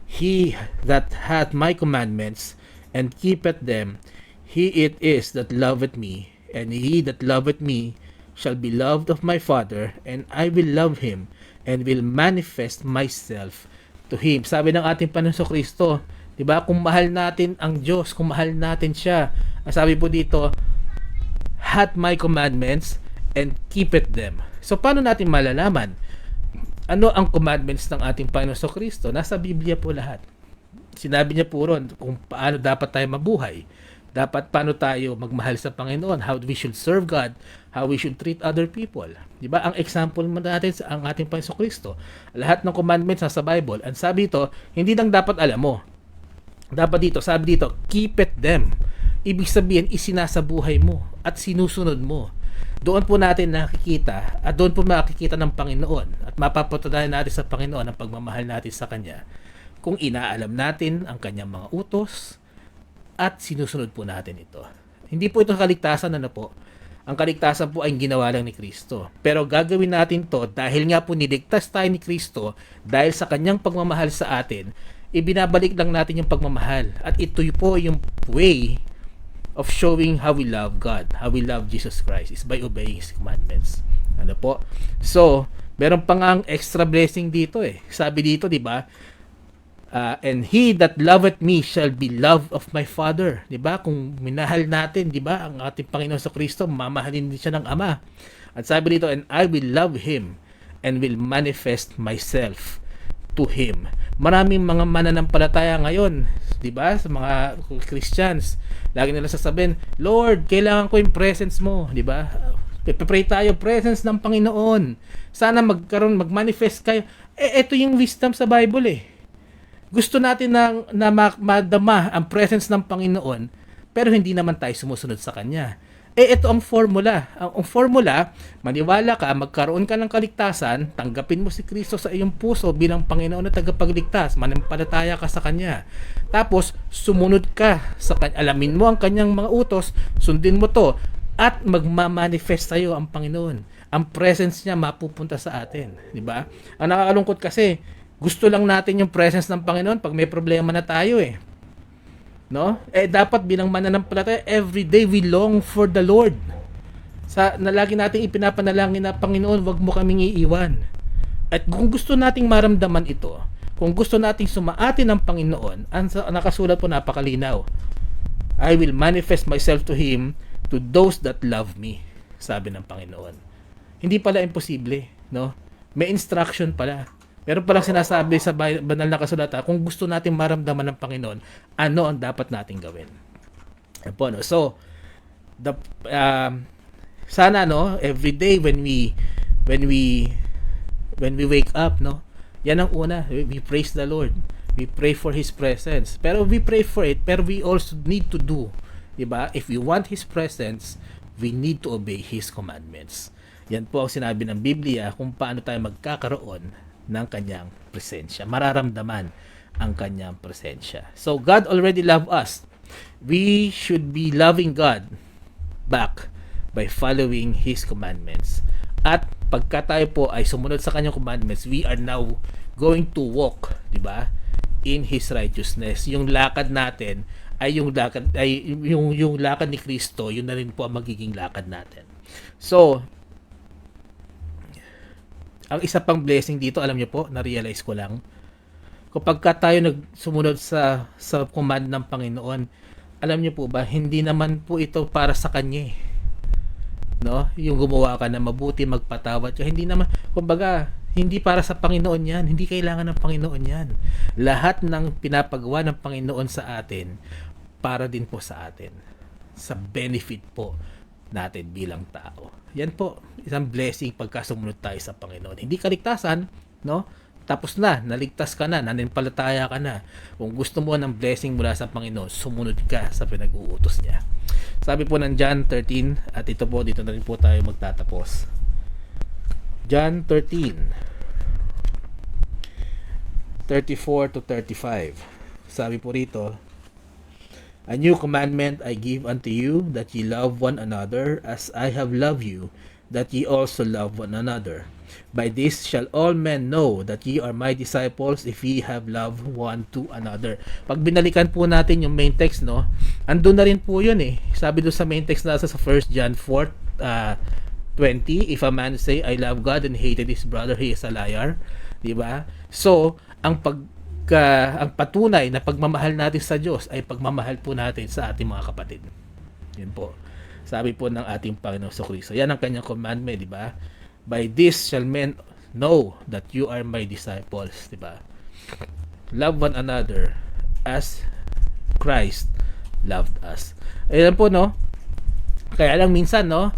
He that hath my commandments and keepeth them, he it is that loveth me, and he that loveth me shall be loved of my Father, and I will love him, and will manifest myself to him. Sabi ng ating Panginoon Kristo, di ba? Kung mahal natin ang Diyos, kung mahal natin siya, ang sabi po dito, hath my commandments and keepeth them. So, paano natin malalaman? Ano ang commandments ng ating Panginoon Kristo? Nasa Biblia po lahat. Sinabi niya po ron kung paano dapat tayo mabuhay. Dapat paano tayo magmahal sa Panginoon. How we should serve God. How we should treat other people. Diba? Ang example natin sa ang ating Panginoon Kristo. Lahat ng commandments nasa Bible. Ang sabi dito, hindi lang dapat alam mo. Dapat dito, sabi dito, keep it them. Ibig sabihin, isinasabuhay mo at sinusunod mo. Doon po natin nakikita at doon po makikita ng Panginoon at mapapatunayan natin sa Panginoon ang pagmamahal natin sa Kanya kung inaalam natin ang Kanyang mga utos at sinusunod po natin ito. Hindi po ito kaligtasan, ano po? Ang kaligtasan po ay ginawa lang ni Kristo. Pero gagawin natin to dahil nga po niligtas tayo ni Kristo dahil sa Kanyang pagmamahal sa atin, ibinabalik lang natin yung pagmamahal at ito po yung way of showing how we love God, how we love Jesus Christ is by obeying His commandments. Ano po? So, meron pa nga ang extra blessing dito eh. Sabi dito, di ba? And he that loveth me shall be loved of my Father. Di ba? Kung minahal natin, di ba, ang ating Panginoon sa Kristo, mamahalin din siya ng Ama. At sabi dito, and I will love him and will manifest myself to him. Maraming mga mananampalataya ngayon, 'di ba? Sa mga Christians, lagi nila sasabihin, Lord, kailangan ko yung presence mo, 'di ba? Pray tayo, presence ng Panginoon. Sana mag-manifest kayo. Ito yung wisdom sa Bible eh. Gusto natin na madama ang presence ng Panginoon, pero hindi naman tayo sumusunod sa Kanya. Ito ang formula. Ang formula, maniwala ka, magkaroon ka ng kaligtasan, tanggapin mo si Kristo sa iyong puso bilang Panginoon na tagapagligtas, manampalataya ka sa Kanya. Tapos, sumunod ka sa Kanya, alamin mo ang Kanyang mga utos, sundin mo to, at magmamanifest sa'yo ang Panginoon. Ang presence niya mapupunta sa atin. Diba? Ang nakakalungkot kasi, gusto lang natin yung presence ng Panginoon pag may problema na tayo eh. No? Dapat bilang mananampalataya, every day we long for the Lord. Na lagi nating ipinapanalangin na, Panginoon, wag mo kaming iiwan. At kung gusto nating maramdaman ito, kung gusto nating sumaati ng Panginoon, ang nakasulat po napakalinaw. I will manifest myself to Him, to those that love me, sabi ng Panginoon. Hindi pala imposible, no? May instruction pala. Meron palang sinasabi sa banal na kasulatan, kung gusto natin maramdaman ng Panginoon, ano ang dapat nating gawin. No? So, sana no, every day when we when we wake up, no, yan ang una, we praise the Lord, we pray for His presence, pero we pray for it, pero we also need to do, diba? If we want His presence, we need to obey His commandments. Yan po ang sinabi ng Biblia kung paano tayo magkakaroon ng kanyang presensya, mararamdaman ang kanyang presensya. So God already loved us, we should be loving God back by following His commandments. At pagka tayo po ay sumunod sa kanyang commandments, we are now going to walk, di ba, in His righteousness. Yung lakad natin ay yung lakad ni Kristo, yun na rin po ang magiging lakad natin. So, ang isa pang blessing dito, alam niyo po, na-realize ko lang, kapag tayo nagsumunod sa command ng Panginoon, alam niyo po ba, hindi naman po ito para sa kanya, no? Yung gumawa ka na mabuti, magpatawad ka, hindi naman, kumbaga, hindi para sa Panginoon yan, hindi kailangan ng Panginoon yan. Lahat ng pinapagawa ng Panginoon sa atin, para din po sa atin, sa benefit po natin bilang tao. Yan po, isang blessing pagka sumunod tayo sa Panginoon. Hindi kaligtasan, no? Tapos na, naligtas ka na, nananampalataya ka na. Kung gusto mo ng blessing mula sa Panginoon, sumunod ka sa pinag-uutos niya. Sabi po ng John 13, at ito po, dito na rin po tayo magtatapos. John 13, 34 to 35. Sabi po rito, A new commandment I give unto you, that ye love one another, as I have loved you, that ye also love one another. By this shall all men know that ye are my disciples, if ye have love one to another. Pag binalikan po natin yung main text, no, andun na rin po yun eh. Sabi doon sa main text nasa sa 1 John 4, 20, if a man say, I love God and hated his brother, he is a liar. Diba? So, ang patunay na pagmamahal natin sa Diyos ay pagmamahal po natin sa ating mga kapatid. Yun po. Sabi po ng ating Panginoon Kristo. Yan ang kanyang commandment, di ba? By this shall men know that you are my disciples, di ba? Love one another as Christ loved us. Ayan po, no? Kaya lang minsan, no?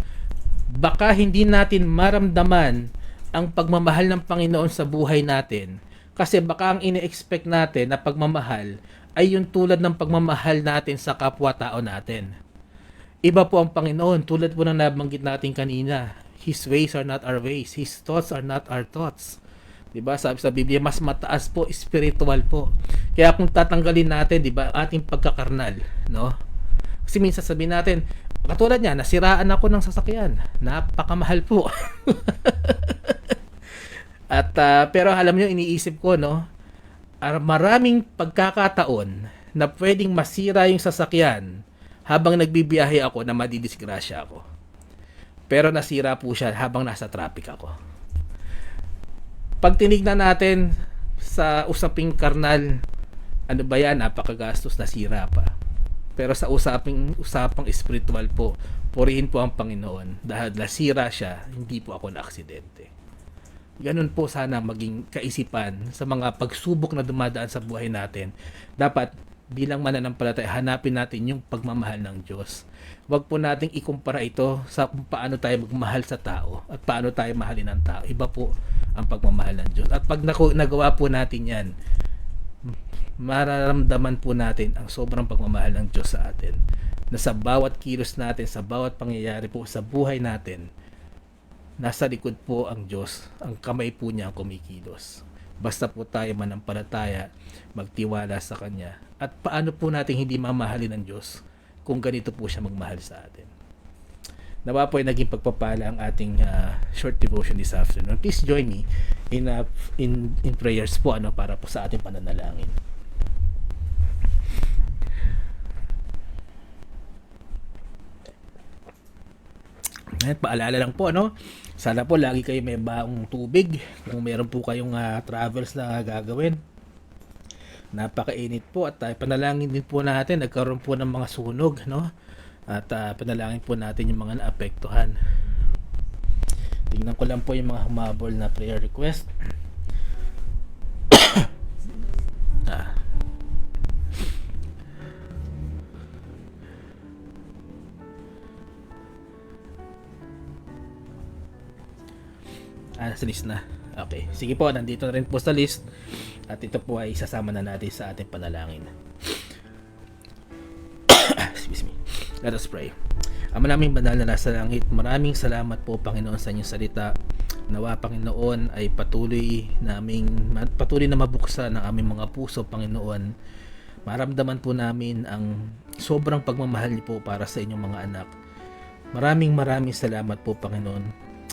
Baka hindi natin maramdaman ang pagmamahal ng Panginoon sa buhay natin. Kasi baka ang ine-expect natin na pagmamahal ay yung tulad ng pagmamahal natin sa kapwa-tao natin. Iba po ang Panginoon, tulad po na nabanggit natin kanina. His ways are not our ways. His thoughts are not our thoughts. Diba? Sabi sa Biblia, mas mataas po, spiritual po. Kaya kung tatanggalin natin, diba, ating pagkakarnal, no? Kasi minsan sabihin natin, katulad niya, nasiraan ako ng sasakyan. Napakamahal po. At pero alam niyo, iniisip ko, no, maraming pagkakataon na pwedeng masira yung sasakyan habang nagbibiyahe ako na madidisgrasya ako. Pero nasira po siya habang nasa traffic ako. Pag tinignan natin sa usaping karnal, ano ba yan, napakagastos, nasira pa. Pero sa usapang spiritual po, purihin po ang Panginoon dahil nasira siya, hindi po ako na-aksidente. Ganun po sana maging kaisipan sa mga pagsubok na dumadaan sa buhay natin. Dapat bilang mananampalataya, hanapin natin yung pagmamahal ng Diyos. Huwag po nating ikumpara ito sa kung paano tayo magmahal sa tao at paano tayo mahalin ng tao. Iba po ang pagmamahal ng Diyos. At pag nagawa po natin yan, mararamdaman po natin ang sobrang pagmamahal ng Diyos sa atin. Na sa bawat kilos natin, sa bawat pangyayari po sa buhay natin, nasa likod po ang Diyos, ang kamay po niya ang kumikilos. Basta po tayo manampalataya, magtiwala sa Kanya. At paano po natin hindi mamahalin ng Diyos kung ganito po siya magmahal sa atin. Nawa po ay naging pagpapala ang ating short devotion this afternoon. Please join me in prayers po para po sa ating pananalangin. At paalala lang po, sana po lagi kayo may baong tubig kung meron po kayong travels na gagawin. Napakainit po at panalangin din po natin, nagkaroon po ng mga sunog, at panalangin po natin yung mga naapektuhan. Tingnan ko lang po yung mga humabol na prayer request. Nasa list na. Okay. Sige po, nandito na rin po sa list. At ito po ay isasama na natin sa ating panalangin. Excuse me. Let us pray. Ama naming banal na nasa langit, maraming salamat po Panginoon sa inyong salita. Nawa Panginoon ay patuloy na mabuksan ang aming mga puso Panginoon. Maramdaman po namin ang sobrang pagmamahal niyo po para sa inyong mga anak. Maraming salamat po Panginoon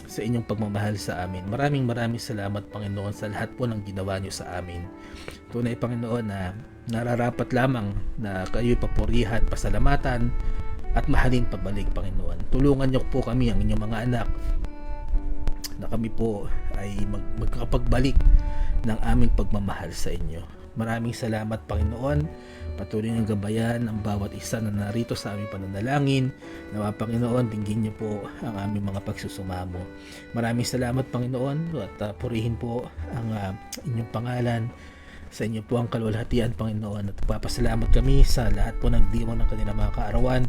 sa inyong pagmamahal sa amin. Maraming salamat Panginoon sa lahat po ng ginawa niyo sa amin. Tunay Panginoon na nararapat lamang na kayo'y papurihan, pasalamatan at mahalin pabalik Panginoon. Tulungan niyo po kami, ang inyong mga anak, na kami po ay magkakapagbalik ng aming pagmamahal sa inyo. Maraming salamat Panginoon. Patuloy niyong gabayan ang bawat isa na narito sa aming pananalangin. Nawa Panginoon, dinggin niyo po ang aming mga pagsusumamo. Maraming salamat Panginoon at purihin po ang inyong pangalan. Sa inyo po ang kalwalhatian Panginoon, at papasalamat kami sa lahat po ng diwang ng kanilang mga kaarawan,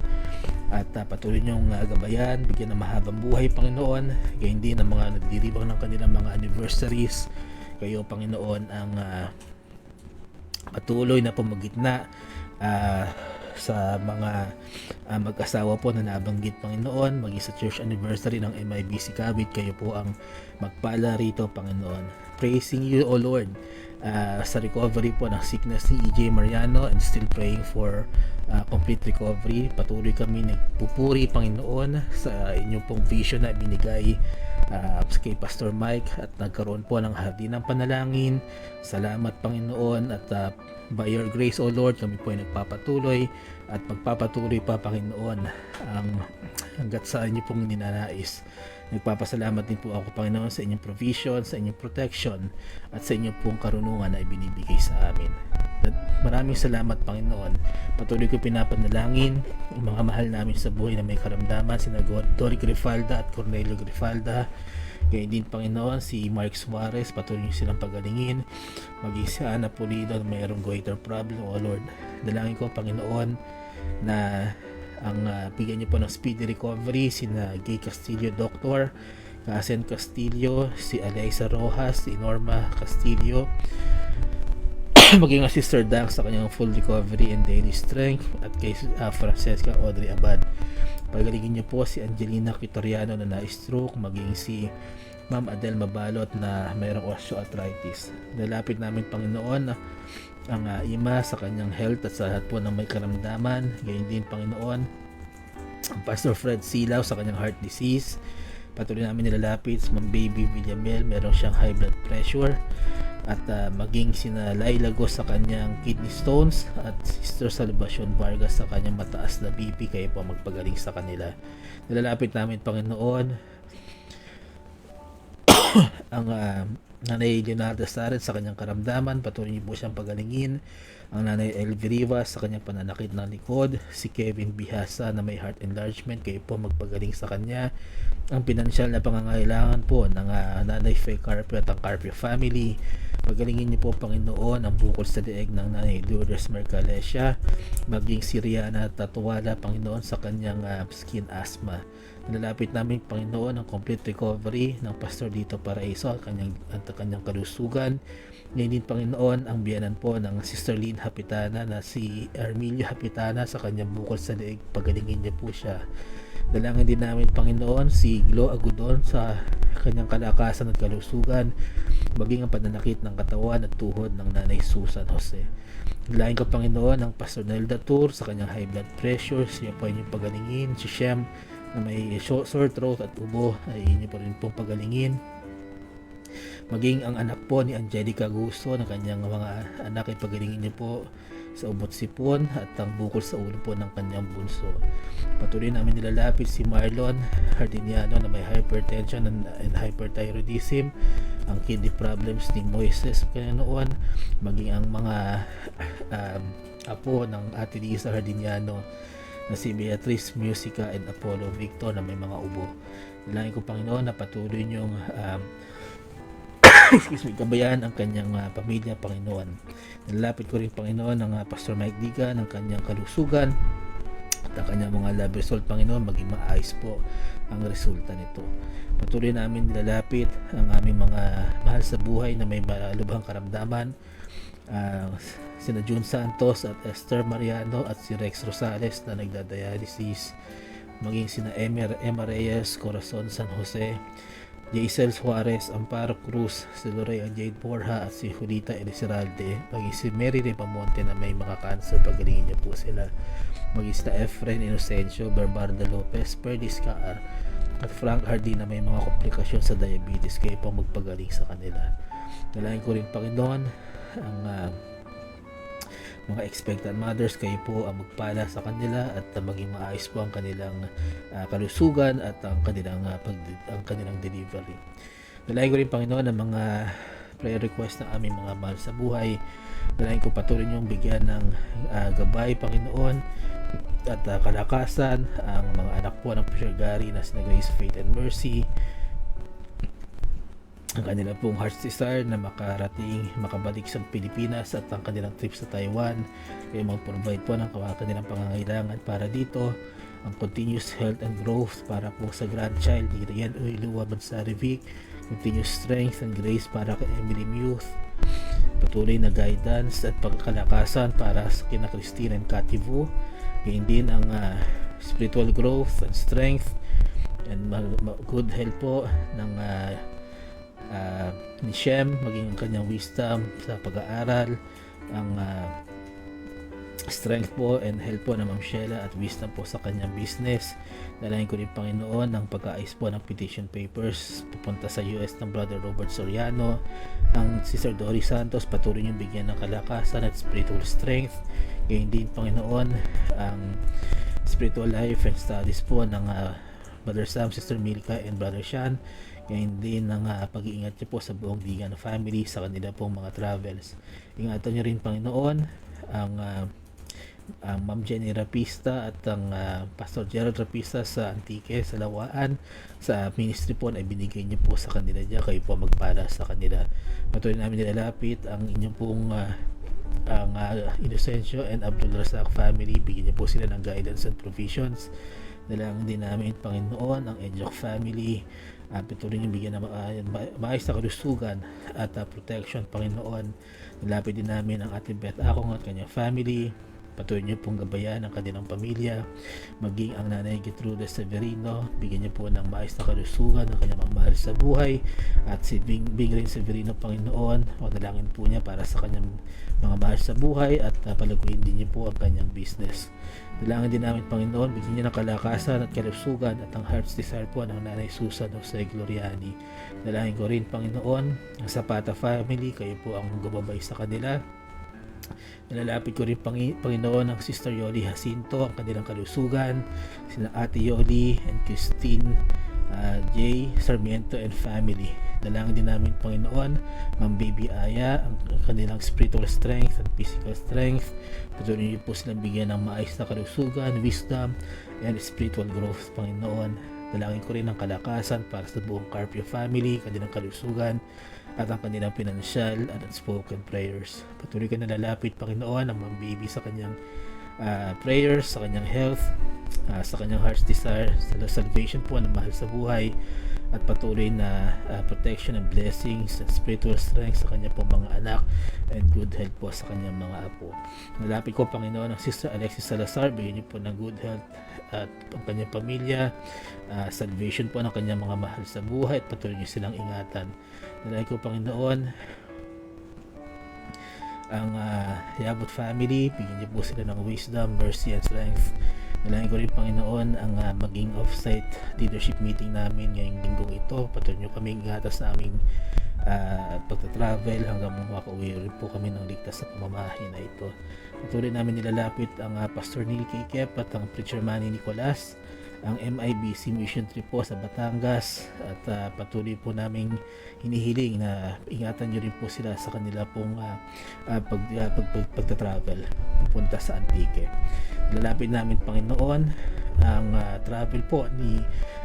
at patuloy niyong gabayan, bigyan ng mahabang buhay Panginoon, gayon din ng mga nagdiribang ng kanilang mga anniversaries. Kayo Panginoon ang patuloy na pumagitna sa mga mag-asawa po na nabanggit Panginoon, maging sa church anniversary ng MIBC Cavite. Kayo po ang magpala rito Panginoon. Praising you O Lord sa recovery po ng sickness ni EJ Mariano, and still praying for complete recovery. Patuloy kami nagpupuri Panginoon sa inyong pong vision na binigay kay Pastor Mike, at nagkaroon po ng hardin ng panalangin. Salamat Panginoon, at by your grace O Lord, kami po ay nagpapatuloy at magpapatuloy pa Panginoon hanggat sa inyo pong ninanais. Nagpapasalamat din po ako Panginoon sa inyong provision, sa inyong protection, at sa inyong pong karunungan na ibinibigay sa amin. Maraming salamat Panginoon. Patuloy ko pinapanalangin ang mga mahal namin sa buhay na may karamdaman, sina Dory Grifalda at Cornelio Grifalda. Kaya din Panginoon, si Mark Suarez, patuloy niyo silang pagalingin. Maging si Ana Pulido na mayroong goiter problem, O Lord. Dalangin ko Panginoon na ang bigyan niyo po ng speedy recovery sina Gay Castillo Doctor, Kasen Castillo, si Eliza Rojas, si Norma Castillo, maging ang Sister Dang sa kanyang full recovery and daily strength, at kay Francesca Audrey Abad, pagalingin niyo po si Angelina Quitoriano na na-stroke, maging si Ma'am Adel Mabalot na mayroong osteoarthritis. Nalapit namin Panginoon ang ima sa kanyang health at sa lahat po ng may karamdaman. Gayon din Panginoon ang Pastor Fred Silaw sa kanyang heart disease. Patuloy namin nilalapit sa Ma'am Baby Villamel, meron siyang high blood pressure, at maging sina Laila Gos sa kanyang kidney stones, at Sister Salvacion Vargas sa kanyang mataas na BP. Kayo po magpagaling sa kanila. Nilalapit namin Panginoon ang Nanay Leonardo Saret sa kanyang karamdaman, patuloy niyo po siyang pagalingin. Ang Nanay Elvie Rivas sa kanyang pananakit ng likod, si Kevin Bihasa na may heart enlargement, kayo po magpagaling sa kanya. Ang pinansyal na pangangailangan po ng Nanay Faye Carpio at ang Carpio family, pagalingin niyo po Panginoon ang bukol sa leeg ng Nanay Lourdes Mercalesia, maging si Rihanna Tatuala Panginoon sa kanyang skin asthma. Nilalapit namin Panginoon ang complete recovery ng Pastor Dito Paraiso at kanyang kalusugan. Ngayon din Panginoon ang biyanan po ng Sister Lynn Hapitana na si Ermilio Hapitana sa kanyang bukol sa leeg, pagalingin niyo po siya. Dalangin din namin Panginoon si Glo Agudon sa kanyang kalakasan at kalusugan, maging ang pananakit ng katawan at tuhod ng Nanay Susan Jose. Dalangin ko Panginoon ang Pastor Nelda Tour sa kanyang high blood pressure, siya po inyong pagalingin. Si Shem na may sore throat at ubo ay inyo po rin pong pagalingin. Maging ang anak po ni Angelica Gusto na kanyang mga anak ay pagalingin niyo po sa ubot sipon at ang bukol sa ulo po ng kanyang bunso. Patuloy namin nilalapit si Marlon Hardiniano na may hypertension and hyperthyroidism, ang kidney problems ni Moises kanya noon, maging ang mga apo ng Ate Lisa Hardiniano na si Beatrice Musica and Apollo Victor na may mga ubo. Dalangin ko Panginoon na patuloy niyong gabayan ang kanyang pamilya Panginoon. Nilalapit ko rin Panginoon ng Pastor Mike Diga ng kanyang kalusugan, at ang kanyang mga love result, Panginoon, maging maayos po ang resulta nito. Patuloy namin nilalapit ang aming mga mahal sa buhay na may malubhang karamdaman, sina June Santos at Esther Mariano at si Rex Rosales na nagdadialysis, maging sina Emma Reyes, Corazon San Jose, Jaisel Suarez, Amparo Cruz, si Lorraine Jade Borja at si Julita Elizaralde, maging si Mary Ripamonte na may mga cancer, pagalingin niyo po sila, maging sina Efren Inocencio, Bernardo Lopez, Perdis Caar at Frank Hardy na may mga komplikasyon sa diabetes, kayo po magpagaling sa kanila. Dalangin ko rin, Panginoon, ang mga expectant mothers, kayo po ang magpala sa kanila at maging maayos po ang kanilang kalusugan at ang kanilang delivery. Dalangin ko rin, Panginoon, ang mga prayer request ng aming mga mahal sa buhay. Dalangin ko patuloy niyong bigyan ng gabay, Panginoon, at kalakasan ang mga anak po ng Pishagari na sina Grace, Faith, and Mercy, ang kanilang pong heart's desire na makabalik sa Pilipinas at ang kanilang trip sa Taiwan, kaya mag-provide po ng kanilang pangangailangan para dito, ang continuous health and growth para po sa grandchild ni Rian Uilua Bansarivic, continuous strength and grace para kay Emily Muth, patuloy na guidance at pagkalakasan para sa kina Christine and Cathy Vu, gayon din ang spiritual growth and strength and good health po ng ni Shem, maging ang kanyang wisdom sa pag-aaral, ang strength po and health po ng Ma'am Sheila at wisdom po sa kanyang business. Dalangin ko rin, Panginoon, ang pag-aayos po ng petition papers pupunta sa US ng Brother Robert Soriano, ang Sister Dory Santos, patuloy niyong bigyan ng kalakasan at spiritual strength. Ngayon din, Panginoon, ang spiritual life and studies po ng Brother Sam, Sister Milka, and Brother Sean. Ngayon din ang pag-iingat niyo po sa buong Digan family sa kanila pong mga travels. Ingatan niyo rin, Panginoon, ang Ma'am Jenny Rapista at ang Pastor Gerald Rapista sa Antique, sa Lawaan. Sa ministry po na ibinigay niyo po sa kanila niya, kayo po magpala sa kanila. Patuloy namin nilalapit ang inyong pong ang Inocencio and Abdul Razak family. Bigyan niyo po sila ng guidance and provisions. Dalangin din namin, Panginoon, ang Ejok family, patuloy niyong bigyan ng maayos na kalusugan at protection, Panginoon. Nilapit din namin ang ating Beth Akong at kanyang family. Patuloy niyo pong gabayan ang kanilang pamilya, maging ang nanay Gertrude Severino, bigyan niyo po ng maayos na kalusugan ng kanyang mahal sa buhay, at si Bing Rin Severino, Panginoon, dalangin po niya para sa kanyang mga mahal sa buhay at palaguin din niyo po ang kanyang business. Dalangin din namin, Panginoon, bigyan niyo ng kalakasan at kalusugan at ang heart's desire po ng nanay Susan Jose Gloriani. Dalangin ko rin, Panginoon, ang Zapata family, kayo po ang gumabay sa kanila. Nalalapit ko rin, Panginoon, ang Sister Yoli Jacinto, ang kanilang kalusugan, sina Ate Yoli and Christine J. Sarmiento and family. Dalangin din namin, Panginoon, Ma'am Baby Aya, ang kanilang spiritual strength and physical strength. Patuloy niyo po silang bigyan ng maayos na kalusugan, wisdom, and spiritual growth, Panginoon. Dalangin ko rin ang kalakasan para sa buong Carpio family, kanilang kalusugan, at ang kanilang financial and unspoken prayers. Patuloy ka nalalapit, Panginoon, ang Ma'am Baby sa kanyang prayers, sa kanyang health, sa kanyang heart's desire, sa salvation po ng mahal sa buhay, at patuloy na protection and blessings and spiritual strength sa kanya po mga anak and good health po sa kanyang mga apo. Nalapit ko, Panginoon, ang Sister Alexis Salazar, bigyan niyo po ng good health at ang kanyang pamilya, salvation po ng kanyang mga mahal sa buhay, at patuloy niyo silang ingatan. Nalapit ko, Panginoon, ang Yabut family, bigyan niyo po sila ng wisdom, mercy, and strength. Nalangin ko rin, Panginoon, ang maging off-site leadership meeting namin ngayong linggong ito. Patuloy nyo kami ingatan sa aming pagta-travel hanggang makauwi rin po kami ng ligtas sa pamamahay na ito. Patuloy namin nilalapit ang Pastor Neil Kikep at ang Preacher Manny Nicolas, ang MIBC Mission Trip po sa Batangas, at patuloy po namin hinihiling na ingatan nyo rin po sila sa kanila pong pagta-travel pupunta sa Antique. Lalapit namin, Panginoon, ang travel po ni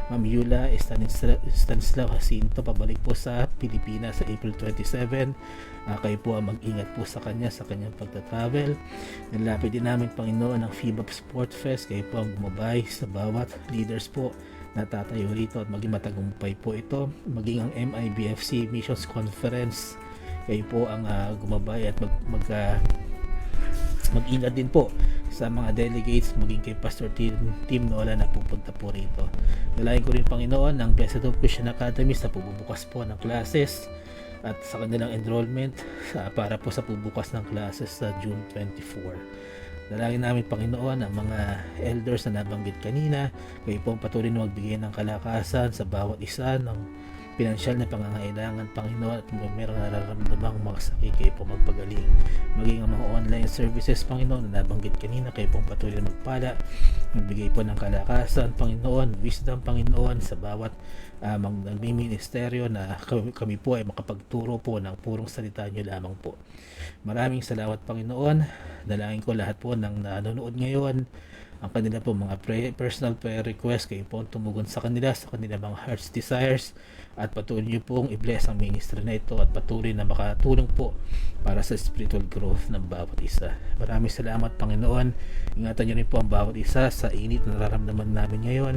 Ma'am Yula Stanislaw Jacinto pabalik po sa Pilipinas sa April 27. Kayo po ang mag-ingat po sa kanya sa kanyang pagta-travel. Nilapit din namin Panginoon ang FIBAP Sport Fest. Kayo po ang gumabay sa bawat leaders po na tatayo rito at maging matagumpay po ito. Maging ang MIBFC Missions Conference, kayo po ang gumabay at mag-ingat din po sa mga delegates, maging kay Pastor Tim Nola na pupunta po rito. Nalayan ko rin Panginoon ng Blessed Hope Christian Academy sa pagbubukas po ng classes at sa kanilang enrollment para po sa pagbubukas ng classes sa June 24. Dalangin namin Panginoon ang mga elders na nabanggit kanina, kayo po patuloy na magbigay ng kalakasan sa bawat isa ng pinansyal na pangangailangan Panginoon, at kung meron nararamdamang mga sakit, kayo po magpagaling. Maging ang mga online services Panginoon na nabanggit kanina, kayo pong patuloy na magpala, magbigay po ng kalakasan Panginoon, wisdom Panginoon sa bawat nagmi-ministeryo, na kami po ay makapagturo po ng purong salita niyo lamang po. Maraming salamat Panginoon. Dalangin ko lahat po ng nanonood ngayon, ang kanila po mga personal prayer request, kayo po tumugon sa kanila mga heart's desires, at patuloy niyo pong i-bless ang ministry na ito at patuloy na makatulong po para sa spiritual growth ng bawat isa. Maraming salamat Panginoon. Ingatan niyo rin po ang bawat isa sa init na nararamdaman namin ngayon.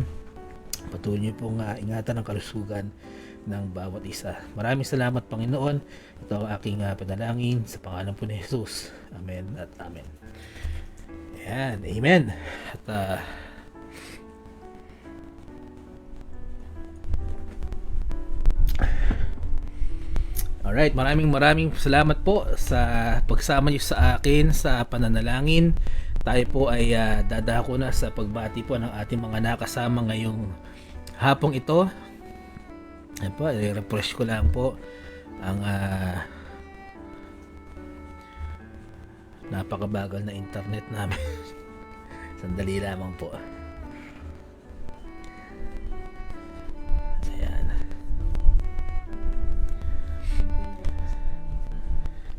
Patuloy niyo pong ingatan ang kalusugan ng bawat isa. Maraming salamat Panginoon. Ito ang aking panalangin sa pangalan po ni Jesus. Amen at amen. Ayan, amen. At alright, maraming salamat po sa pagsama niyo sa akin sa pananalangin. Tayo po ay dadako na sa pagbati po ng ating mga nakasama ngayong hapong ito. Ayan po, i-refresh ko lang po ang napakabagal na internet namin. Sandali lamang po. Ayan.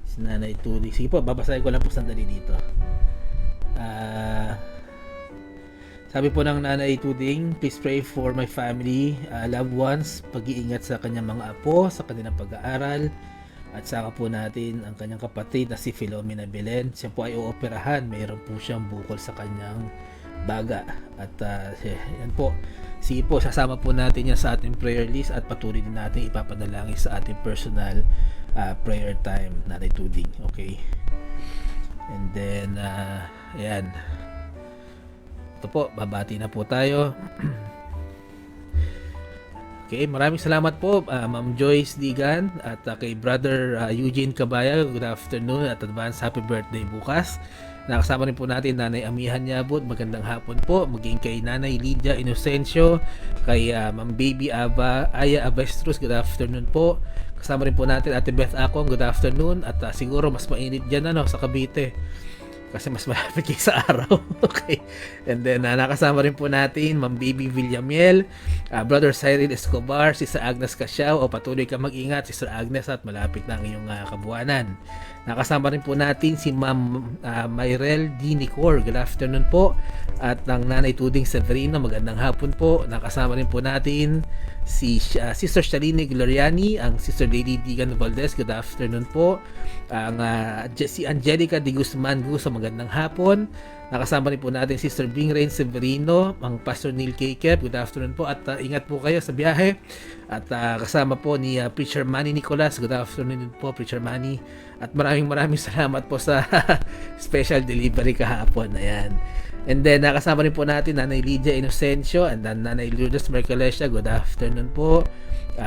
Si Nanay Tudi. Sige po, babasahin ko lang po sandali dito. Sabi po ng Nanay Tuding, please pray for my family, loved ones, pag-iingat sa kanyang mga apo, sa kanilang pag-aaral, at saka po natin ang kanyang kapatid na si Filomena Belen. Siya po ay ooperahan, mayroon po siyang bukol sa kanyang baga. At yan po, sige po, sasama po natin yan sa ating prayer list at patuloy din natin ipapanalangin sa ating personal prayer time, Nanay Tuding. Okay? And then, ayan. Ito po, babati na po tayo. Okay, maraming salamat po Ma'am Joyce Digan at kay Brother Eugene Cabaya. Good afternoon at advance happy birthday bukas. Nakasama rin po natin Nanay Amihan Nyabot. Magandang hapon po. Maging kay Nanay Lydia Inocencio, kay Ma'am Baby Aya Abestros. Good afternoon po. Kasama rin po natin Ate Beth Akong. Good afternoon. At siguro mas mainit dyan sa Cavite, kasi mas malapit kayo sa araw. Okay. And then nakasama rin po natin Ma'am Baby Villamiel, Brother Cyril Escobar, Sister Agnes Casiao. Patuloy ka mag-ingat Sister Agnes at malapit na ang iyong kabuanan. Nakasama rin po natin si Ma'am Myrel D. Nicor. Good afternoon po. At ang Nanay Tuding Severino, magandang hapon po. Nakasama rin po natin si Sister Shaline Gloriani, ang Sister Lady Digan Valdez. Good afternoon po. Ang si Angelica de Guzman Guso, magandang hapon. Nakasama rin po natin Sister Bing Rain Severino, ang Pastor Neil Kekep. Good afternoon po at ingat po kayo sa biyahe. At kasama po ni Preacher Manny Nicolas. Good afternoon po Preacher Manny. At maraming salamat po sa special delivery kahapon. Ayan. And then nakasama rin po natin Nanay Lydia Inocencio and then Nanay Lourdes Mercalesha. Good afternoon po.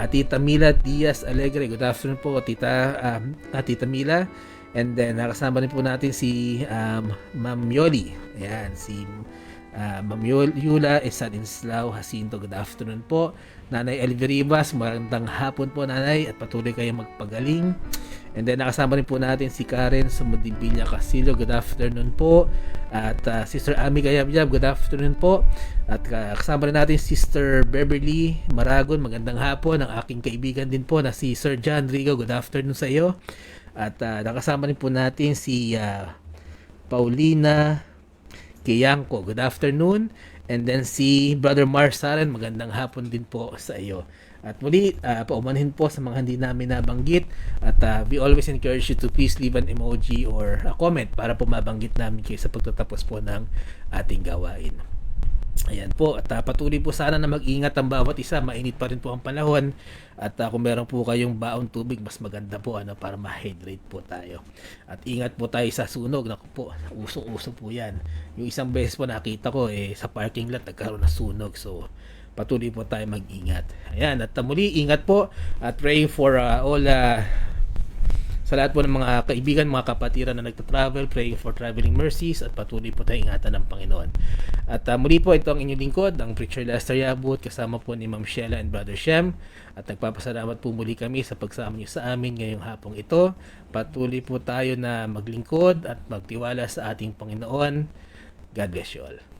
Tita Mila Diaz Alegre. Good afternoon po Tita Mila. And then nakasama rin po natin si Ma'am Yoli. Ayan, si Ma'am Yula Stanislaw Jacinto. Good afternoon po. Nanay Elviribas, magandang hapon po Nanay at patuloy kayong magpagaling. And then nakasama rin po natin si Karen Sumudibilla Casillo. Good afternoon po. At Sister Ami Gayabyab, good afternoon po. At kasama rin natin Sister Beverly Maragon, magandang hapon. Ang aking kaibigan din po na si Sir John Rigo, good afternoon sa iyo. At nakasama rin po natin si Paulina Kiyanko, good afternoon. And then si Brother Mars Saren, magandang hapon din po sa iyo. At muli, paumanhin po sa mga hindi namin nabanggit. At we always encourage you to please leave an emoji or a comment para po mabanggit namin kayo sa pagtatapos po ng ating gawain. Ayan po, at patuloy po sana na mag-ingat ang bawat isa. Mainit pa rin po ang panahon. At kung meron po kayong baon tubig, mas maganda po para ma-hydrate po tayo. At ingat po tayo sa sunog. Naku po, usong-uso po yan. Yung isang beses po nakita ko sa parking lot nagkaroon ng sunog. So patuloy po tayo mag-ingat. Ayan, at muli ingat po at praying for all sa lahat po ng mga kaibigan, mga kapatiran na nagta-travel, praying for traveling mercies at patuloy po tayo ingatan ng Panginoon. At muli po, ito ang inyong lingkod, ang Preacher Lester Yabut, kasama po ni Ma'am Sheila and Brother Shem. At nagpapasalamat po muli kami sa pagsama niyo sa amin ngayong hapong ito. Patuloy po tayo na maglingkod at magtiwala sa ating Panginoon. God bless you all.